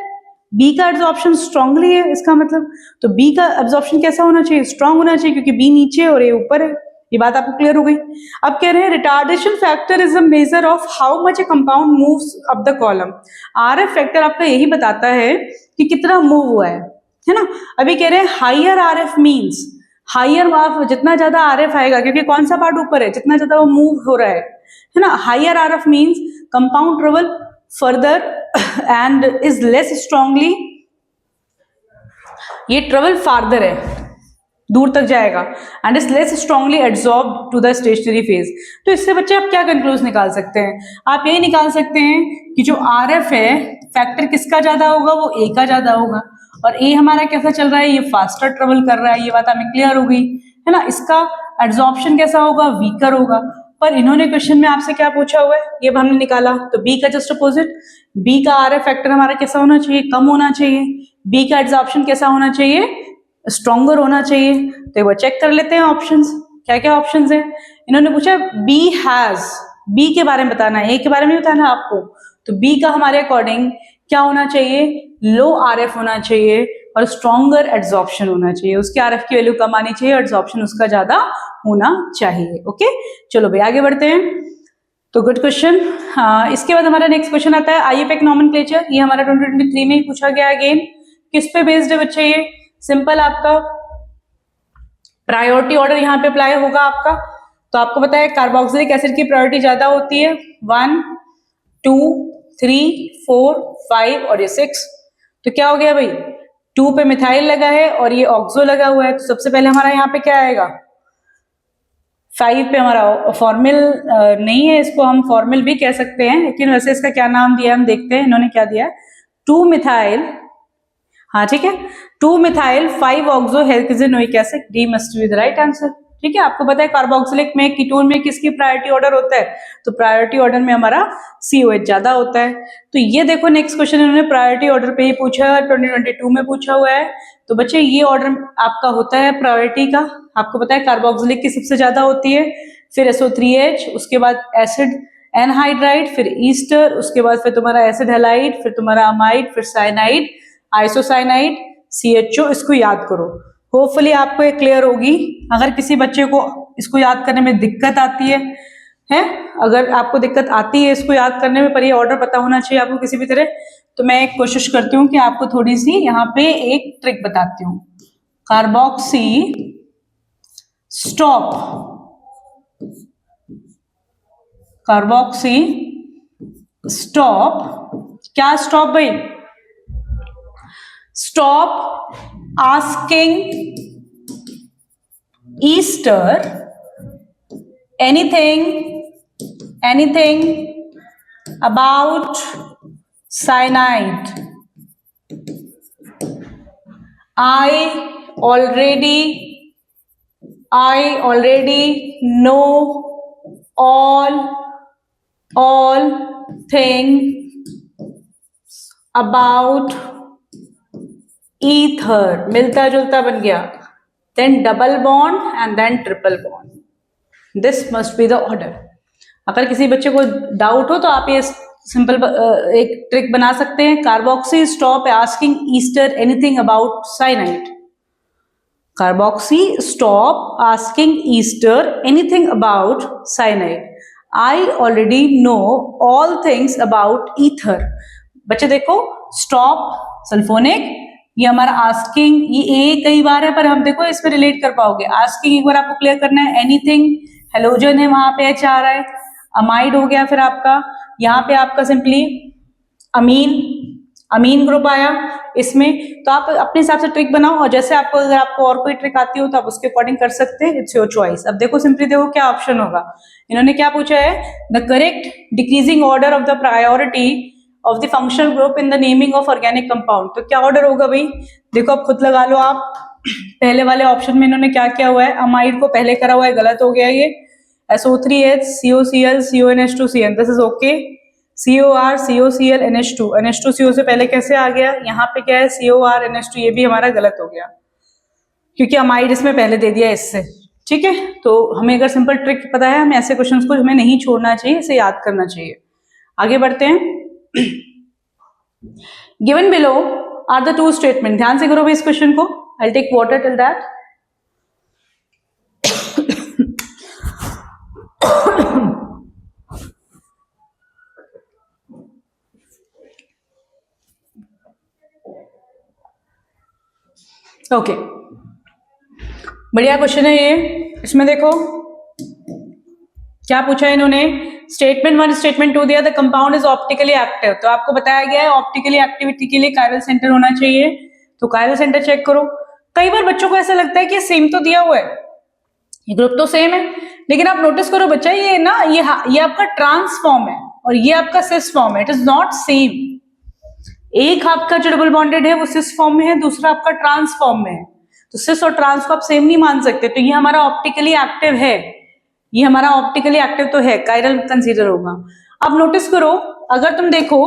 B का एब्जॉर्प्शन स्ट्रांगली है, इसका मतलब तो B का एब्जॉर्प्शन कैसा होना चाहिए? स्ट्रांग होना चाहिए, क्योंकि B नीचे और A ऊपर है। ये बात आपको क्लियर हो गई। अब कह रहे हैं retardation factor is a measure of how much A compound moves up the column. RF factor आपका यही बताता है कि कितना मूव हुआ है ना? अभी कह रहे हैं हाइयर RF मीन्स, हाइयर जितना ज्यादा RF आएगा, क्योंकि कौन सा पार्ट ऊपर है, जितना ज्यादा वो मूव हो रहा है ना? Higher RF means compound travel further and is less strongly, ये ट्रेवल फार्दर है, दूर तक जाएगा, and is less strongly absorb to the stationary phase. तो इससे बच्चे आप क्या कंक्लूज निकाल सकते हैं? आप यही निकाल सकते हैं कि जो RF है फैक्टर किसका ज्यादा होगा? वो A का ज्यादा होगा। और A हमारा कैसा चल रहा है? ये फास्टर ट्रेवल कर रहा है, ये बात हमें क्लियर हो गई है ना? इसका एब्जॉर्प्शन कैसा होगा? वीकर होगा। पर इन्होंने क्वेश्चन में आपसे क्या पूछा हुआ है, ये हमने निकाला। तो B का जस्ट अपोजिट, B का RF फैक्टर हमारा कैसा होना चाहिए? कम होना चाहिए। B का एब्जॉर्प्शन कैसा होना चाहिए? स्ट्रॉन्गर होना चाहिए। तो एक बार चेक कर लेते हैं ऑप्शंस, क्या क्या ऑप्शंस हैं। इन्होंने पूछा B हैज, B के बारे में बताना है, A के बारे में बताना है आपको। तो B का हमारे अकॉर्डिंग क्या होना चाहिए, लो RF होना चाहिए और स्ट्रॉन्गर एड्सॉर्प्शन होना चाहिए। उसकी RF की वैल्यू कम आनी चाहिए, एड्सॉर्प्शन उसका ज्यादा होना चाहिए। ओके, चलो भाई आगे बढ़ते हैं। तो गुड क्वेश्चन। इसके बाद हमारा नेक्स्ट क्वेश्चन आता है IUPAC नॉमेनक्लेचर। ये हमारा 2023 में ही पूछा गया। अगेन किस पे बेस्ड है बच्चे, ये सिंपल आपका प्रायोरिटी ऑर्डर यहाँ पे अप्लाई होगा आपका। तो आपको पता है कार्बोक्सिलिक एसिड की प्रायोरिटी ज्यादा होती है, 1 2 3 4 5 और ये 6। तो क्या हो गया भाई, 2 पे मिथाइल लगा है और ये ऑक्सो लगा हुआ है, तो सबसे पहले हमारा यहाँ पे क्या आएगा, 5 पे हमारा फॉर्मिल नहीं है, इसको हम फॉर्मिल भी कह सकते हैं, लेकिन वैसे इसका क्या नाम दिया हम देखते हैं इन्होंने क्या दिया, 2 मिथाइल, हाँ ठीक है, 2 methyl 5 oxo hexanoic acid, D must be the right answer. ठीक है, आपको पता है कार्बोक्सिलिक में कीटोन में किसकी प्रायोरिटी ऑर्डर होता है, तो प्रायोरिटी ऑर्डर में हमारा COH ज्यादा होता है। तो ये देखो नेक्स्ट क्वेश्चन इन्होंने प्रायोरिटी ऑर्डर पे ही पूछा है, 2022 में पूछा हुआ है। तो बच्चे ये ऑर्डर आपका होता है प्रायोरिटी का, आपको पता है कार्बोक्सिलिक की सबसे ज्यादा होती है, फिर SO3H, उसके बाद एसिड एनहाइड्राइड, फिर ईस्टर, उसके बाद फिर तुम्हारा एसिड हैलाइड, फिर तुम्हारा अमाइड, फिर साइनाइड, आइसोसाइनाइड, CHO। इसको याद करो, होपफुली आपको ये क्लियर होगी। अगर किसी बच्चे को इसको याद करने में दिक्कत आती है, अगर आपको दिक्कत आती है इसको याद करने में, पर ये ऑर्डर पता होना चाहिए आपको किसी भी तरह, तो मैं एक कोशिश करती हूँ कि आपको थोड़ी सी यहाँ पे एक ट्रिक बताती हूँ। कार्बोक्सी स्टॉप, कार्बोक्सी स्टॉप, क्या स्टॉप भाई, stop asking Easter anything about cyanide. I already know all things about ether, मिलता जुलता बन गया, then double bond and then triple bond, this must be the order. अगर किसी बच्चे को डाउट हो तो आप ये सिंपल एक ट्रिक बना सकते हैं, carboxy stop asking Easter anything about cyanide, carboxy stop asking Easter anything about cyanide, I already know all things about ether. बच्चे देखो स्टॉप सल्फोनिक, ये हमारा आस्किंग, ये ए कई बार है पर हम देखो इसमें रिलेट कर पाओगे, आस्किंग एक बार आपको क्लियर करना है, एनीथिंग हेलोजन है वहां पे H आ रहा है, अमाइड हो गया, फिर आपका यहाँ पे आपका सिंपली अमीन ग्रुप आया इसमें। तो आप अपने हिसाब से ट्रिक बनाओ और जैसे आपको, अगर आपको और कोई ट्रिक आती हो तो आप उसके अकॉर्डिंग कर सकते हैं, इट्स योर चॉइस। अब देखो सिंपली देखो क्या ऑप्शन होगा, इन्होंने क्या पूछा है, the correct decreasing order of the priority of the functional group in the naming of organic compound. तो क्या ऑर्डर होगा भाई, देखो आप खुद लगा लो आप, पहले वाले ऑप्शन में इन्होंने क्या किया हुआ है, अमाइड को पहले करा हुआ है, गलत हो गया ये, SO3H COCl CONH2CN, this is okay, COR COCl NH2, NH2CO से पहले कैसे आ गया, यहाँ पे क्या है COR NH2, ये भी हमारा गलत हो गया क्योंकि अमाइड इसमें पहले दे दिया इससे। ठीक है, तो हमें अगर सिंपल ट्रिक पता है, हमें ऐसे क्वेश्चंस को हमें नहीं छोड़ना चाहिए, इसे याद करना चाहिए। आगे बढ़ते हैं। Given below are the two statement, ध्यान से करो भी इस क्वेश्चन को, I'll take water till that. Okay, बढ़िया क्वेश्चन है ये। इसमें देखो क्या पूछा है इन्होंने, स्टेटमेंट 1 स्टेटमेंट 2 दिया, the compound is optically active. तो आपको बताया गया है ऑप्टिकली एक्टिविटी के लिए कायरल सेंटर होना चाहिए, तो कायरल सेंटर चेक करो। कई बार बच्चों को ऐसा लगता है कि सेम तो दिया हुआ है, ये ग्रुप तो सेम है, लेकिन आप नोटिस करो बच्चा, ये ना ये आपका ट्रांस फॉर्म है और ये आपका सिस फॉर्म है, इट इज नॉट सेम। एक आपका जो डबल बॉन्डेड है वो सिस फॉर्म में है, दूसरा आपका ट्रांस फॉर्म में है, तो सिस और ट्रांस को आप सेम नहीं मान सकते। तो ये हमारा ऑप्टिकली एक्टिव है, ये हमारा ऑप्टिकली एक्टिव तो है, कायरल कंसीडर होगा। अब नोटिस करो, अगर तुम देखो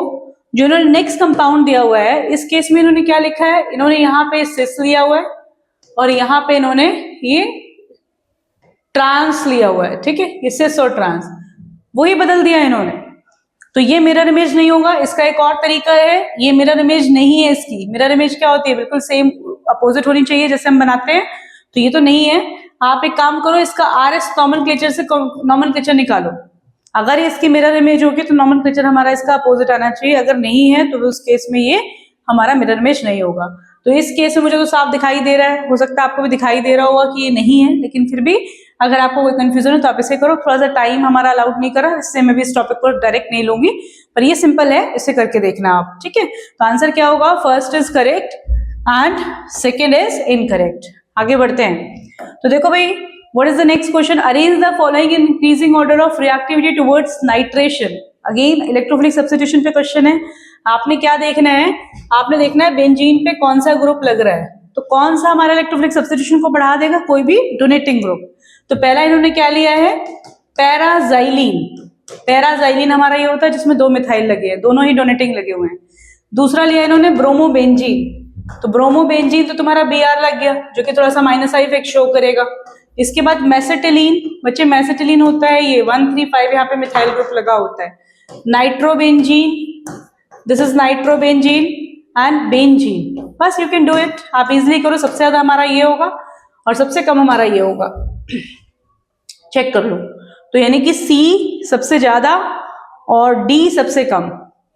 जो इन्होंने नेक्स्ट कंपाउंड दिया हुआ है, इस केस में इन्होंने क्या लिखा है, इन्होंने यहाँ पे सिस लिया हुआ है और यहाँ पे इन्होंने ये ट्रांस लिया हुआ है। ठीक है, ये सिस और ट्रांस वही बदल दिया इन्होंने। तो ये मिरर इमेज नहीं होगा। इसका एक और तरीका है, ये मिरर इमेज नहीं है इसकी। मिरर इमेज क्या होती है, बिल्कुल सेम अपोजिट होनी चाहिए जैसे हम बनाते हैं, तो ये तो नहीं है। आप एक काम करो, इसका RS नॉमेनक्लेचर से नॉमेनक्लेचर निकालो। अगर इसकी मिरर इमेज होगी तो नॉमेनक्लेचर हमारा इसका अपोजिट आना चाहिए, अगर नहीं है तो उस केस में ये हमारा मिरर इमेज नहीं होगा। तो इस केस में मुझे तो साफ दिखाई दे रहा है, हो सकता है आपको भी दिखाई दे रहा होगा कि ये नहीं है, लेकिन फिर भी अगर आपको कोई कंफ्यूजन है तो आप इसे करो। थोड़ा सा टाइम हमारा अलाउड नहीं करा, इससे मैं भी इस टॉपिक को डायरेक्ट नहीं लूंगी, पर ये सिंपल है, इसे करके देखना आप, ठीक है। तो आंसर क्या होगा, first is correct and second is incorrect. आगे बढ़ते हैं। तो देखो भाई, what is the next question? Arrange the following in increasing order of reactivity towards nitration. Again electrophilic substitution पे क्वेश्चन है। आपने क्या देखना है, आपने देखना है बेंजीन पे कौन सा ग्रुप लग रहा है, तो कौन सा हमारा इलेक्ट्रोफिलिक सब्स्टिट्यूशन को बढ़ा देगा, कोई भी डोनेटिंग ग्रुप। तो पहला इन्होंने क्या लिया है, पैराजाइलिन। पैराजाइलिन हमारा ये होता है जिसमें 2 मिथाइल लगे हैं, दोनों ही डोनेटिंग लगे हुए हैं। दूसरा लिया इन्होंने ब्रोमोबेंजीन, तो ब्रोमोबेंजीन तो तुम्हारा Br लग गया, जो कि थोड़ा सा -I इफेक्ट शो करेगा। इसके बाद मेसेटिलीन, बच्चे मेसेटिलीन होता है ये 135, यहाँ पे मिथाइल ग्रुप लगा होता है। Nitrobenzene, this is nitrobenzene and benzene. बस यू कैन डू इट, आप इजिली करो। सबसे ज्यादा हमारा ये होगा और सबसे कम हमारा ये होगा, चेक कर लो। तो यानी कि C सबसे ज्यादा और D सबसे कम।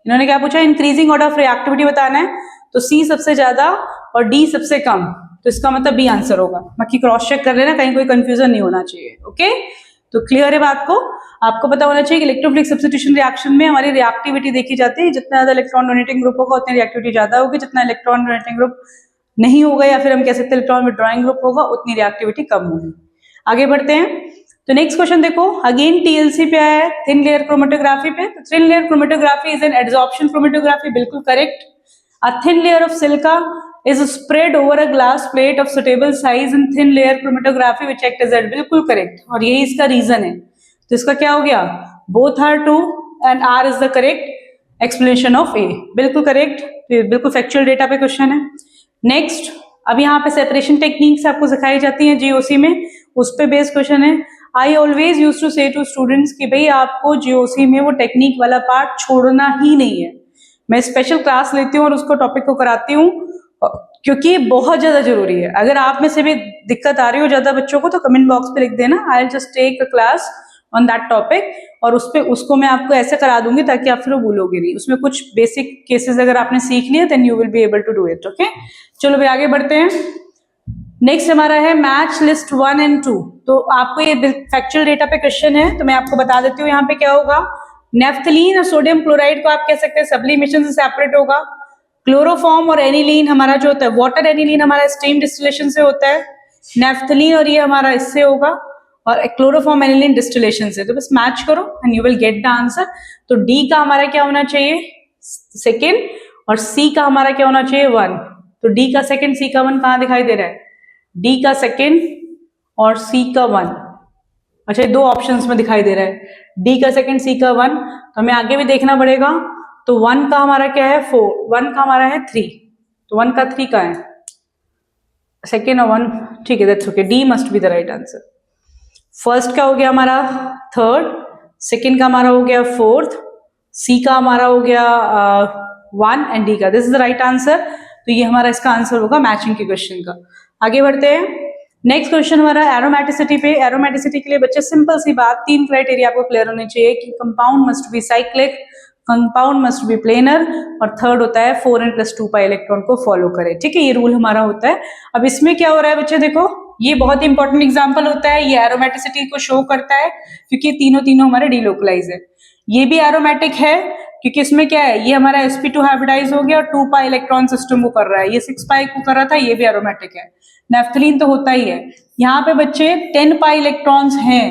इन्होंने क्या पूछा, इंक्रीजिंग ऑर्डर ऑफ रिएक्टिविटी बताना है, तो C सबसे ज्यादा और D सबसे कम, तो इसका मतलब B आंसर होगा। बाकी क्रॉस चेक कर लेना, कहीं कोई कंफ्यूजन नहीं होना चाहिए। ओके, तो क्लियर है बात को। आपको पता होना चाहिए कि इलेक्ट्रोफिलिक सब्स्टिट्यूशन रिएक्शन में हमारी रिएक्टिविटी देखी जाती है, जितना ज्यादा इलेक्ट्रॉन डोनेटिंग ग्रुप होगा उतनी रिएक्टिविटी ज्यादा होगी, जितना इलेक्ट्रॉन डोनेटिंग ग्रुप नहीं होगा या फिर हम कह सकते हैं इलेक्ट्रॉन विड्रॉइंग ग्रुप होगा उतनी रिएक्टिविटी कम होगी। आगे बढ़ते हैं। तो नेक्स्ट क्वेश्चन देखो, अगेन TLC पे आया है, थिन लेयर क्रोमेटोग्राफी पे। तो thin layer chromatography is an adsorption chromatography, बिल्कुल correct. A thin layer of silica is spread over a glass plate of suitable size in thin layer chromatography which act as a, बिल्कुल correct, और यही इसका reason है। तो इसका क्या हो गया, both are true and R is the correct explanation of A, बिल्कुल करेक्ट, बिल्कुल फैक्चुअल डेटा पे क्वेश्चन है। नेक्स्ट, अब यहाँ पे सेपरेशन टेक्निक्स आपको सिखाई जाती है GOC में, उस पे बेस्ड क्वेश्चन है। आई ऑलवेज यूज टू से टू स्टूडेंट्स कि भाई आपको GOC में वो टेक्निक वाला पार्ट छोड़ना ही नहीं है। मैं स्पेशल क्लास लेती हूँ और उसको टॉपिक को कराती हूँ, क्योंकि ये बहुत ज्यादा जरूरी है। अगर आप में से भी दिक्कत आ रही हो ज्यादा बच्चों को, तो कमेंट बॉक्स पे लिख देना, I will just take a class on that topic, और उसको मैं आपको ऐसे करा दूंगी ताकि आप फिर भूलोगे नहीं। उसमें कुछ बेसिक केसेस अगर आपने सीख लिए then you will be able to do it. Okay, चलो भाई आगे बढ़ते हैं। नेक्स्ट हमारा है मैच लिस्ट 1 and 2। तो आपको ये फैक्चुअल डेटा पे क्वेश्चन है, तो मैं आपको बता देती हूँ यहाँ पे क्या होगा। नेफ्थलीन और सोडियम क्लोराइड को आप कह सकते हैं सब्लिमेशन से सेपरेट होगा। क्लोरोफॉर्म और एनिलीन हमारा जो होता है, वाटर एनिलीन हमारा स्टीम डिस्टिलेशन से होता है। नेफ्थलीन और ये हमारा इससे होगा, और क्लोरोफॉर्म एनिलीन डिस्टिलेशन से। तो बस मैच करो and you will get the answer. तो D का हमारा क्या होना चाहिए, सेकेंड, और C का हमारा क्या होना चाहिए, 1। तो D का सेकेंड, C का 1 कहाँ दिखाई दे रहा है, D का सेकेंड और C का 1। अच्छा, 2 ऑप्शंस में दिखाई दे रहा है, D का सेकेंड, C का 1। तो हमें आगे भी देखना पड़ेगा। तो 1 का हमारा क्या है 4, 1 का हमारा है 3, तो 1 का 3 का है सेकेंड और 1, ठीक है, that's okay. D must be the right answer. First का हो गया हमारा थर्ड, सेकेंड का हमारा हो गया फोर्थ, C का हमारा हो गया 1 एंड D का, this is the right answer. तो ये हमारा इसका आंसर होगा मैचिंग के क्वेश्चन का। आगे बढ़ते हैं। नेक्स्ट क्वेश्चन हमारा एरोमेटिसिटी पे। एरोमेटिसिटी के लिए बच्चे सिंपल सी बात, 3 क्राइटेरिया आपको क्लियर होने चाहिए कि compound must be cyclic, compound must be planar, और थर्ड होता है 4n+2 पाई इलेक्ट्रॉन को फॉलो करे। ठीक है, ये रूल हमारा होता है। अब इसमें क्या हो रहा है बच्चे, देखो ये बहुत ही इंपॉर्टेंट एग्जांपल होता है, ये एरोमेटिसिटी को शो करता है क्योंकि तीनों हमारे डीलोकलाइज है। ये भी एरोमेटिक है क्योंकि इसमें क्या है, ये हमारा sp2 हाइब्रिडाइज हो गया और 2 पाई इलेक्ट्रॉन सिस्टम को कर रहा है, ये 6 पाई को कर रहा था, ये भी एरोमेटिक है। नेफ्थलीन तो होता ही है। यहाँ पे बच्चे 10 पाई इलेक्ट्रॉन्स हैं,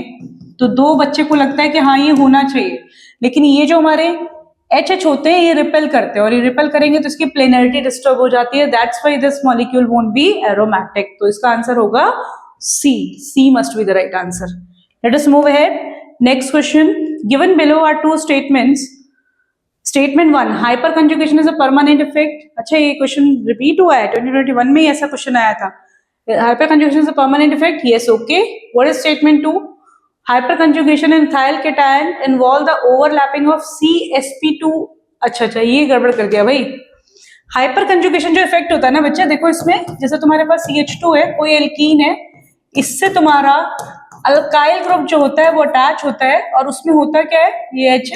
तो 2 बच्चे को लगता है कि हाँ ये होना चाहिए, लेकिन ये जो हमारे HH होते हैं ये रिपेल करते हैं, और ये रिपेल करेंगे तो इसकी प्लेनरिटी डिस्टर्ब हो जाती है, that's why this molecule won't be aromatic. तो इसका आंसर होगा C must be the right answer. Let us move ahead. Next question, given below are 2 statements. Statement 1, hyperconjugation is a permanent effect. अच्छा, ये question repeat हुआ है, 2021 में ही ऐसा question आया था। Hyper conjugation is a permanent effect, yes, okay. What is statement 2? Hyper conjugation in ethyl cation involve the overlapping of CsP2। अच्छा, ये गड़बड़ कर दिया भाई। हाइपर कंजुगेशन जो इफेक्ट होता है ना बच्चे, देखो इसमें जैसे तुम्हारे पास CH2 है, कोई एल्कीन है, इससे तुम्हारा अल्काइल ग्रुप जो होता है वो अटैच होता है, और उसमें होता क्या है, ये H,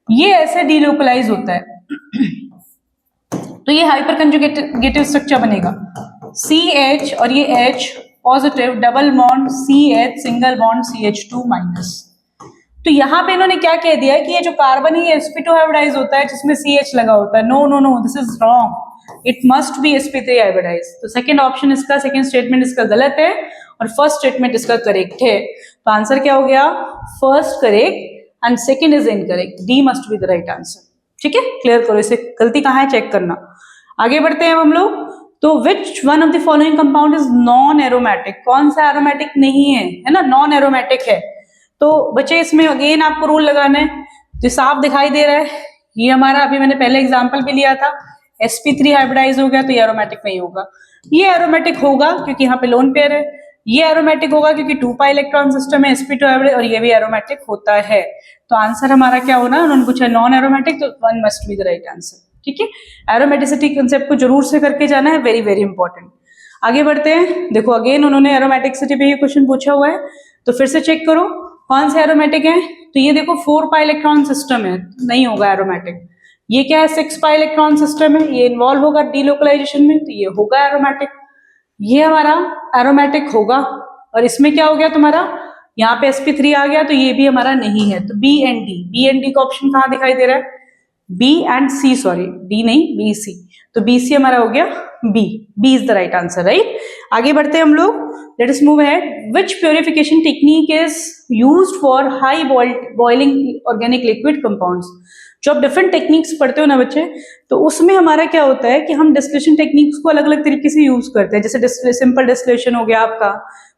ये ऐसे डीलोकलाइज होता है। तो ये हाइपर कंजुगेटिव स्ट्रक्चर बनेगा, CH और ये H positive, double bond CH, single bond CH2 minus. तो यहाँ पे इन्होंने क्या कह दिया है कि ये जो कार्बन है sp2 हाइब्रिडाइज होता है जिसमें CH लगा होता है। No no no, this is wrong, it must be sp3 hybridize. तो सेकंड ऑप्शन इसका, सेकंड स्टेटमेंट इसका गलत है और फर्स्ट स्टेटमेंट इसका करेक्ट है। तो आंसर क्या हो गया, first correct and second is incorrect, D must be the right answer. ठीक है, क्लियर करो, इसे गलती कहाँ है चेक करना। आगे बढ़ते हैं हम लोग। तो which one of the following compound is non aromatic, कौन सा एरोमेटिक नहीं है ना, नॉन एरोमेटिक है। तो बच्चे इसमें अगेन आपको रूल लगाना है, जो साफ दिखाई दे रहा है ये हमारा, अभी मैंने पहले एग्जांपल भी लिया था, sp3 हाइब्रिडाइज हो गया तो ये एरोमेटिक नहीं होगा। ये एरोमेटिक होगा क्योंकि यहाँ पे लोन पेयर है, ये एरोमेटिक होगा क्योंकि 2 इलेक्ट्रॉन सिस्टम है sp2 हाइब्रिड, और ये भी एरोमेटिक होता है। तो आंसर हमारा क्या होना, उन्होंने पूछा नॉन एरोमेटिक, तो one must be the right answer. ठीक है, एरोमेटिसिटी कंसेप्ट को जरूर से करके जाना है, वेरी वेरी इंपॉर्टेंट। आगे बढ़ते हैं, देखो अगेन उन्होंने एरोमेटिसिटी पे ये क्वेश्चन पूछा हुआ है, तो फिर से चेक करो कौन से एरोमेटिक है। तो ये देखो 4 इलेक्ट्रॉन सिस्टम है, नहीं होगा एरोमेटिक। ये क्या है, 6 इलेक्ट्रॉन सिस्टम है, ये इन्वॉल्व होगा डीलोकलाइजेशन में, तो ये होगा एरोमेटिक, ये हमारा एरोमेटिक होगा। और इसमें क्या हो गया तुम्हारा, यहाँ पे sp3 आ गया, तो ये भी हमारा नहीं है। तो B एंड D का ऑप्शन कहाँ दिखाई दे रहा है, B and C, sorry D नहीं BC, तो BC हमारा हो गया B is the right answer, right. आगे बढ़ते हैं हम लोग, late us move ahead. Which purification technique is used for high boiling organic liquid compounds. जो आप डिफरेंट टेक्निक्स पढ़ते हो ना बच्चे, तो उसमें हमारा क्या होता है कि हम डिस्टिलेशन टेक्निक्स को अलग अलग तरीके से यूज करते हैं। जैसे सिंपल डिस्टिलेशन हो गया आपका,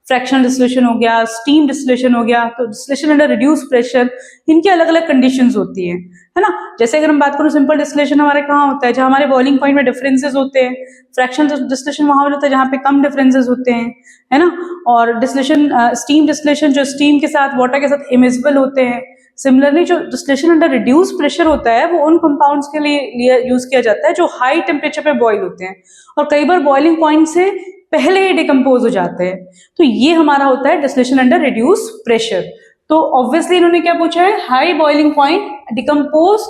फ्रैक्शनल डिस्टिलेशन हो गया, स्टीम डिस्टिलेशन हो गया। तो डिस्टिलेशन अंडर रिड्यूस प्रेशर, इनकी अलग अलग कंडीशंस होती है ना। जैसे अगर हम बात करूं, सिंपल डिस्टिलेशन हमारे कहाँ होता है, जहां हमारे बॉइलिंग पॉइंट में डिफरेंसेस होते हैं। फ्रैक्शनल डिस्टिलेशन वहां होता है जहां पे कम डिफरेंसेस होते हैं, है ना। और डिस्टिलेशन, स्टीम डिस्टिलेशन जो स्टीम के साथ, वाटर के साथ इमिजिबल होते हैं। सिमिलरली जो डिस्टिलेशन अंडर रिड्यूस प्रेशर होता है वो उन कंपाउंड्स के लिए यूज किया जाता है जो हाई टेम्परेचर पे बॉइल होते हैं और कई बार बॉइलिंग पॉइंट से पहले ही डिकम्पोज हो जाते हैं। तो ये हमारा होता है डिस्टिलेशन अंडर रिड्यूस प्रेशर। तो ऑब्वियसली इन्होंने क्या पूछा है, high boiling point decompose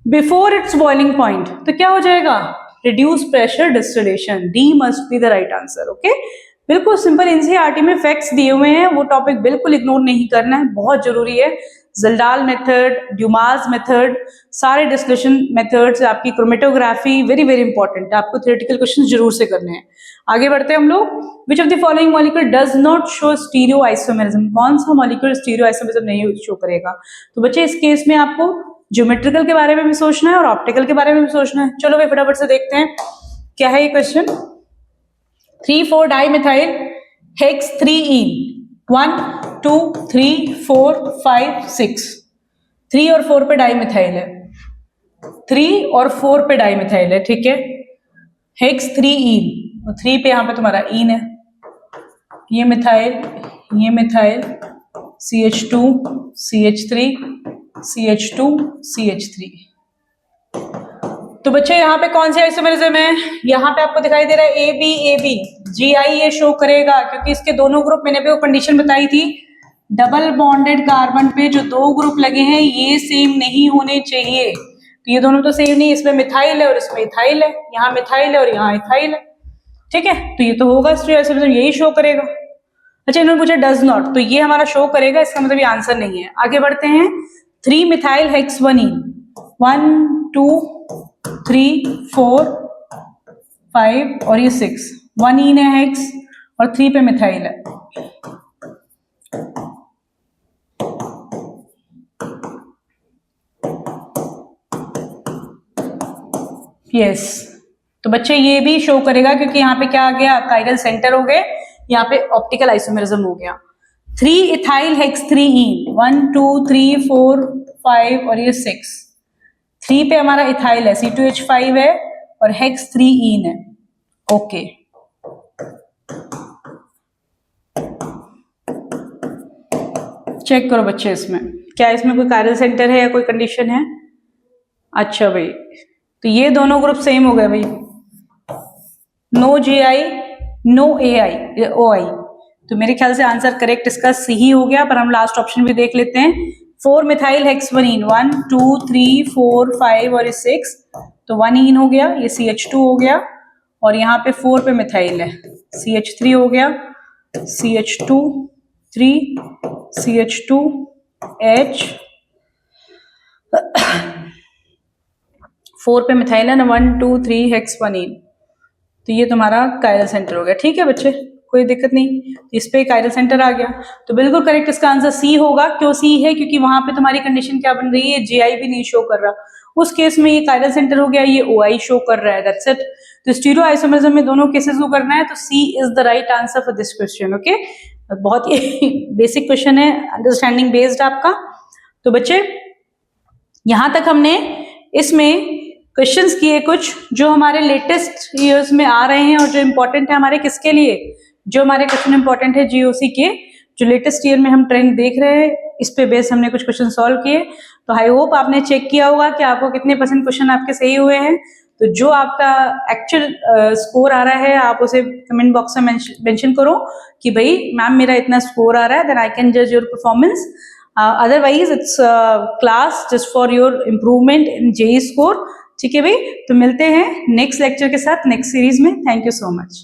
before it's boiling point, तो क्या हो जाएगा, reduce pressure distillation. D must be the right answer. Okay, बिल्कुल सिंपल एनसीईआरटी में फैक्ट्स दिए हुए हैं, वो टॉपिक बिल्कुल इग्नोर नहीं करना है, बहुत जरूरी है। ज़ेल्डाल मेथड, ड्यूमास मेथड, सारे डिस्टिलेशन मेथड्स, आपकी क्रोमेटोग्राफी वेरी वेरी इंपॉर्टेंट है, आपको थ्योरेटिकल क्वेश्चन जरूर से करने हैं। आगे बढ़ते हैं हम लोग। विच of the following molecule does not show stereo isomerism, कौन सा मॉलिक्यूल स्टीरियो आइसोमेरिज्म नहीं शो करेगा। तो बच्चे इस केस में आपको ज्योमेट्रिकल के बारे में भी सोचना है और ऑप्टिकल के बारे में भी सोचना है। चलो भाई फटाफट से देखते हैं क्या है ये क्वेश्चन। 3,4 डाइमिथाइल हेक्स 3ene 1 2 3 4 5 6, 3 और 4 पे डाइमिथाइल है, 3 और 4 पे डाइमिथाइल है, ठीक है। हेक्स 3ene, 3 पे यहाँ पे तुम्हारा इन है, ये methyl CH2 CH3 CH2 CH3। तो बच्चे यहाँ पे कौन से आइसोमेरिज्म है, यहाँ पे आपको दिखाई दे रहा है AB GI, ये शो करेगा क्योंकि इसके दोनों ग्रुप, मैंने भी वो कंडीशन बताई थी, डबल बॉन्डेड कार्बन पे जो 2 ग्रुप लगे हैं ये सेम नहीं होने चाहिए। तो ये दोनों तो सेम नहीं, इसमें मिथाइल है और इसमें इथाइल है, यहाँ मिथाइल है और यहाँ इथाइल है, ठीक है। तो ये तो होगा स्टीरियो आइसोमेरिज्म, यही शो करेगा। अच्छा, इन्होंने पूछा डज नॉट, तो ये हमारा शो करेगा, इसका मतलब ये आंसर नहीं है। आगे बढ़ते हैं। 3 मिथाइल हेक्स 1ene 1 2 3 4 5 और ये 6, 1ene है हेक्स और 3 पे मिथाइल है। यस, तो बच्चे ये भी शो करेगा क्योंकि यहाँ पे क्या आ गया, काइरल सेंटर हो गए, यहाँ पे ऑप्टिकल आइसोमेरिज्म हो गया। 3 इथाइल हेक्स 3ene 1 2 3 4 5 और ये 6, 3 पे हमारा इथाइल है, C2H5 है और हेक्स 3ene है। ओके, चेक करो बच्चे, इसमें क्या इसमें कोई कायरल सेंटर है या कोई कंडीशन है? अच्छा भाई, तो ये दोनों ग्रुप सेम हो गए भाई, no GI no AI OI, तो मेरे ख्याल से आंसर करेक्ट इसका सी ही हो गया। पर हम लास्ट ऑप्शन भी देख लेते हैं, 4 मिथाइल हेक्सवनीन, 1 2 3 4 5 और 6, तो 1 इन हो गया, ये CH2 हो गया, और यहाँ पे 4 पे मिथाइल है, CH3 हो गया, CH2 3 CH2 H 4 पे मिथाइल है ना, 1 2 3 हेक्सवनीन, तो ये तुम्हारा कायरल सेंटर हो गया। ठीक है बच्चे, कोई दिक्कत नहीं, इस पे कायरल सेंटर आ गया, तो बिल्कुल करेक्ट इसका आंसर सी होगा। क्यों सी है? क्योंकि वहां पे तुम्हारी कंडीशन क्या बन रही है, GI भी नहीं शो कर रहा, उस केस में ये कायरल सेंटर हो गया, ये OI शो कर रहा है, दैट्स इट। तो स्टीरियो आइसोमरिज्म में दोनों केसेस को करना है, तो C is the right answer for this question. Okay, बहुत ही बेसिक क्वेश्चन है, अंडरस्टैंडिंग बेस्ड आपका। तो बच्चे यहां तक हमने इसमें क्वेश्चंस किए कुछ जो हमारे लेटेस्ट ईयर्स में आ रहे हैं और जो इंपॉर्टेंट है हमारे किसके लिए, जो हमारे क्वेश्चन इंपॉर्टेंट है GOC के, जो लेटेस्ट ईयर में हम ट्रेंड देख रहे हैं, इस पे बेस हमने कुछ क्वेश्चन सॉल्व किए। तो आई होप आपने चेक किया होगा कि आपको कितने % क्वेश्चन आपके सही हुए हैं। तो जो आपका एक्चुअल स्कोर आ रहा है आप उसे कमेंट बॉक्स में मेंशन करो कि भाई मैम मेरा इतना स्कोर आ रहा है, देन आई कैन जज your performance. Otherwise it's class just for your improvement in JEE score. ठीक है भाई, तो मिलते हैं नेक्स्ट लेक्चर के साथ नेक्स्ट सीरीज में। Thank you so much.